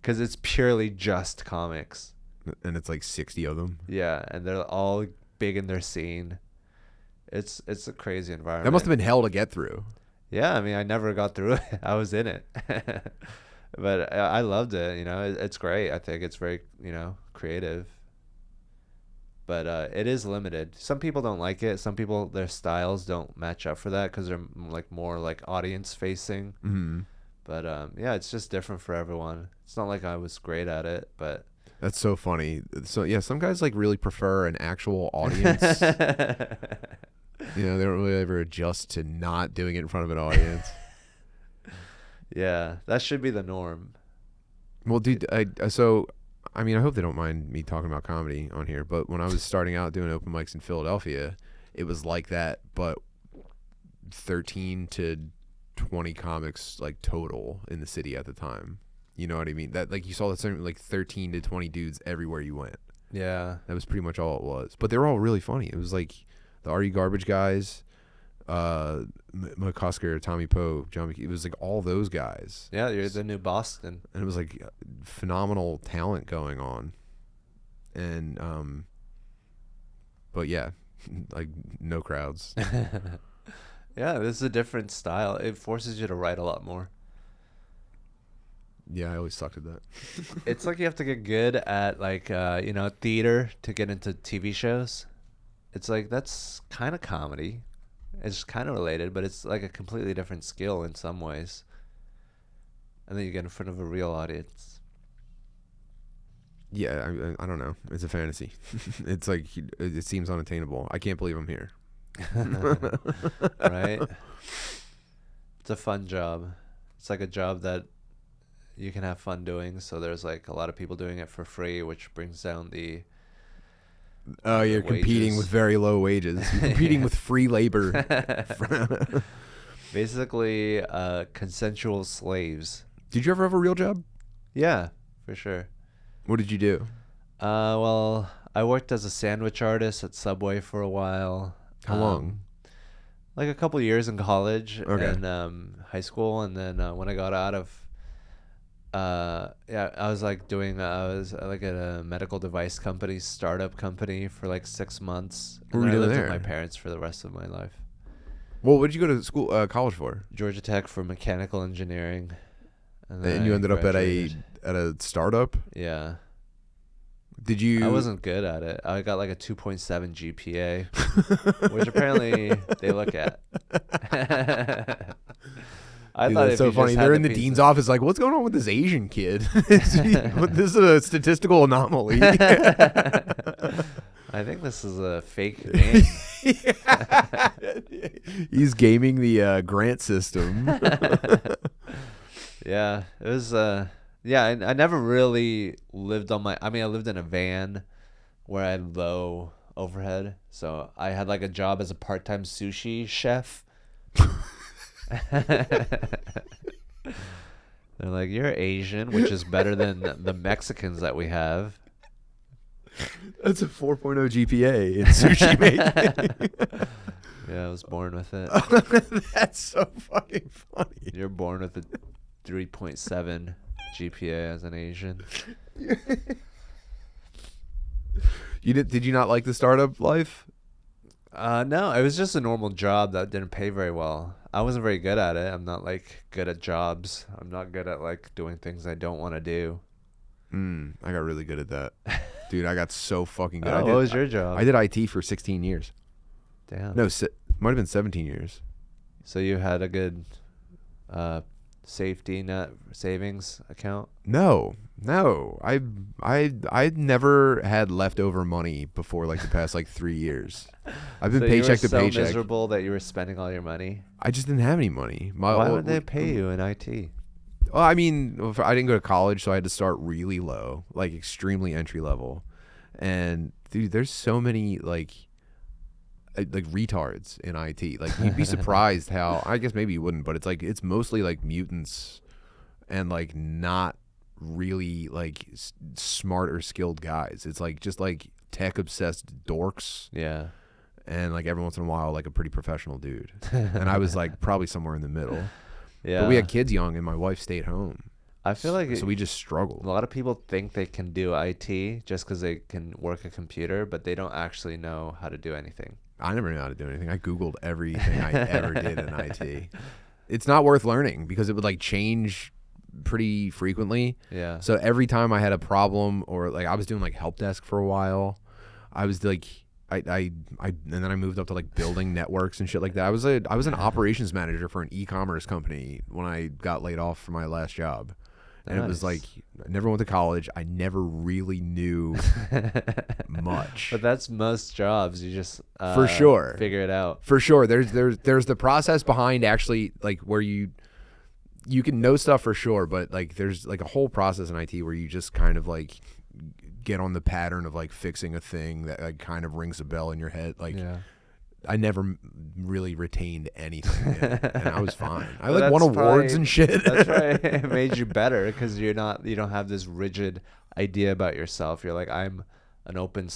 because it's purely just comics. And it's like 60 of them. Yeah, and they're all big in their scene. It's a crazy environment. That must have been hell to get through. Yeah, I mean, I never got through it. I was in it. But I loved it, It's great. I think it's very, creative. But it is limited. Some people don't like it. Some people, their styles don't match up for that because they're like more like audience facing. Mm-hmm. But yeah, it's just different for everyone. It's not like I was great at it, but That's so funny. So yeah, some guys like really prefer an actual audience. They don't really ever adjust to not doing it in front of an audience. yeah, that should be the norm. Well, dude, I hope they don't mind me talking about comedy on here, but when I was starting out doing open mics in Philadelphia, it was like that, but 13 to 20 comics like total in the city at the time. You know what I mean? That like you saw that same like 13 to 20 dudes everywhere you went. Yeah. That was pretty much all it was. But they were all really funny. It was like the Are You Garbage guys, McCusker, Tommy Poe, John McKee. It was like all those guys. Yeah, you're the new Boston. And it was like phenomenal talent going on. And but yeah, like no crowds. Yeah, this is a different style. It forces you to write a lot more. Yeah, I always sucked at that. It's like you have to get good at like theater to get into TV shows. It's like that's kind of comedy. It's kind of related, but it's like a completely different skill in some ways. And then you get in front of a real audience. Yeah, I don't know. It's a fantasy. It's like it seems unattainable. I can't believe I'm here. Right? It's a fun job. It's like a job that you can have fun doing. So there's like a lot of people doing it for free, which brings down the Oh, you're competing wages. with very low wages. You're competing with free labor. basically consensual slaves. Did you ever have a real job? Yeah, for sure. What did you do? Well, I worked as a sandwich artist at Subway for a while. How long? like a couple years in college Okay. and high school, and then when I got out of yeah, I was like I was like at a medical device company, startup company for like 6 months. What And were then you I doing lived with there? my parents for the rest of my life. Well, what did you go to school, college for? Georgia Tech for mechanical engineering. And And then you I ended up at graduated. a startup. Yeah. Did you? I wasn't good at it. I got like a 2.7 GPA, which apparently they look at. I Dude, thought that's if so you funny. just had They're in the piece dean's of- office, like, what's going on with this Asian kid? This is a statistical anomaly. I think this is a fake name. He's gaming the grant system. Yeah, it was. Yeah, I never really lived on my. I mean, I lived in a van where I had low overhead, so I had like a job as a part-time sushi chef. They're like, "You're Asian, which is better than the Mexicans that we have." That's a 4.0 GPA in sushi making. Yeah, I was born with it. That's so fucking funny. You're born with a 3.7 GPA as an Asian. Did you not like the startup life? No, it was just a normal job that didn't pay very well. I wasn't very good at it. I'm not like good at jobs. I'm not good at like doing things I don't want to do. I got really good at that. Dude, I got so fucking good. Oh, what was your job? I did IT for 16 years. Damn. No, might have been 17 years. So you had a good safety net savings account? No. I never had leftover money before like the past like 3 years. I've been So paycheck you to were so paycheck. miserable that you were spending all your money? I just didn't have any money. Why would they pay you in IT? Well, I mean, I didn't go to college, so I had to start really low, like extremely entry level. And dude, there's so many like retards in IT. Like you'd be surprised how, I guess maybe you wouldn't, but it's mostly like mutants and like not really like smart or skilled guys. It's like just like tech obsessed dorks, Yeah. and like every once in a while like a pretty professional dude. And I was like probably somewhere in the middle. Yeah. But we had kids young, and my wife stayed home, I feel like so we just struggled. a lot of people think they can do IT just because they can work a computer, but they don't actually know how to do anything. I never knew how to do anything. I Googled everything I ever did in IT. It's not worth learning because it would like change pretty frequently. Yeah. So every time I had a problem, or like I was doing like help desk for a while, I was like, and then I moved up to like building networks and shit like that. I was an operations manager for an e-commerce company when I got laid off from my last job. And it was like, Nice. I never went to college. I never really knew much. But that's most jobs. You just For sure. figure it out. For sure. There's the process behind actually like where you can know stuff for sure, but like there's like a whole process in IT where you just kind of like get on the pattern of like fixing a thing that like kind of rings a bell in your head. Like Yeah. I never really retained anything, and I was fine. I Well, like won that's awards probably- and shit. That's right. It made you better because you don't have this rigid idea about yourself. You're like, I'm an open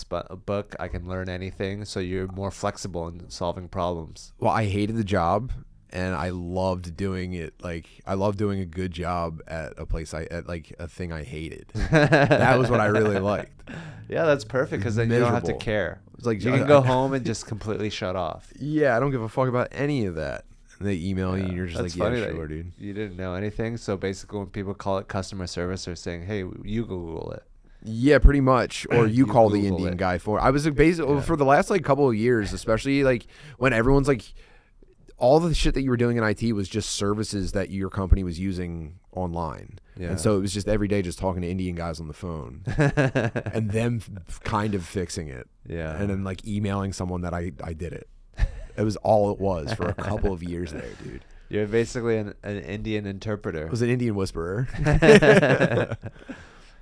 book. I can learn anything. So you're more flexible in solving problems. Well, I hated the job, and I loved doing it. Like I loved doing a good job at a place at like a thing I hated. That was what I really liked. Yeah, that's perfect because then you don't have to Miserable. care. It's like You can go home and just completely shut off. Yeah, I don't give a fuck about any of that. And they email you, and you're just That's like, funny yeah, that sure, dude. you didn't know anything. So basically, when people call it customer service, they're saying, "Hey, you Google it." Yeah, pretty much. Or you You call the Google Indian it. guy for. I was like, basically Yeah. for the last like couple of years, especially like when everyone's like, all the shit that you were doing in IT was just services that your company was using online. Yeah. And so it was just every day just talking to Indian guys on the phone and them kind of fixing it. Yeah. And then like emailing someone that I did it. It was all it was for a couple of years there, dude. You're basically an Indian interpreter. I was an Indian whisperer.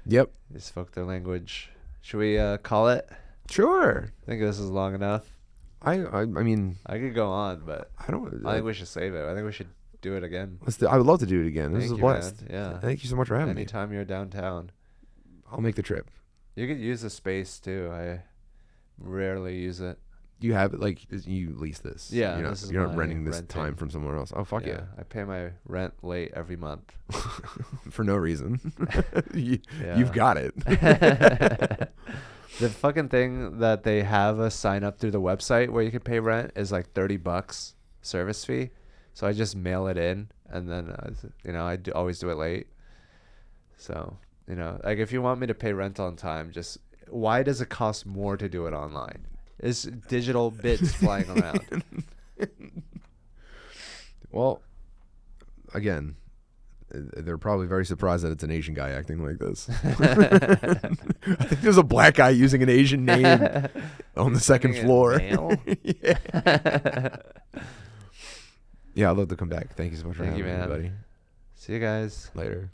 Yep. They spoke their language. Should we call it? Sure. I think this is long enough. I mean, I could go on, but I don't. I think we should save it. I think we should do it again. I would love to do it again. This Thank is a you, blast. man. Yeah. Thank you so much for having me. Anytime you're downtown, I'll make the trip. you could use the space too. I rarely use it. You have it like you lease this. Yeah, You're not, this is you're not my renting this renting. time from somewhere else. Oh fuck yeah. I pay my rent late every month. For no reason. Yeah. You've got it. The fucking thing that they have a sign up through the website where you can pay rent is like $30 service fee. So I just mail it in, and then always do it late. So like if you want me to pay rent on time, just why does it cost more to do it online? It's digital bits flying around. Well, again, they're probably very surprised that it's an Asian guy acting like this. I think there's a black guy using an Asian name on the second floor. Yeah, I'd love to come back. Thank you so much for having me, man. buddy. See you guys Later.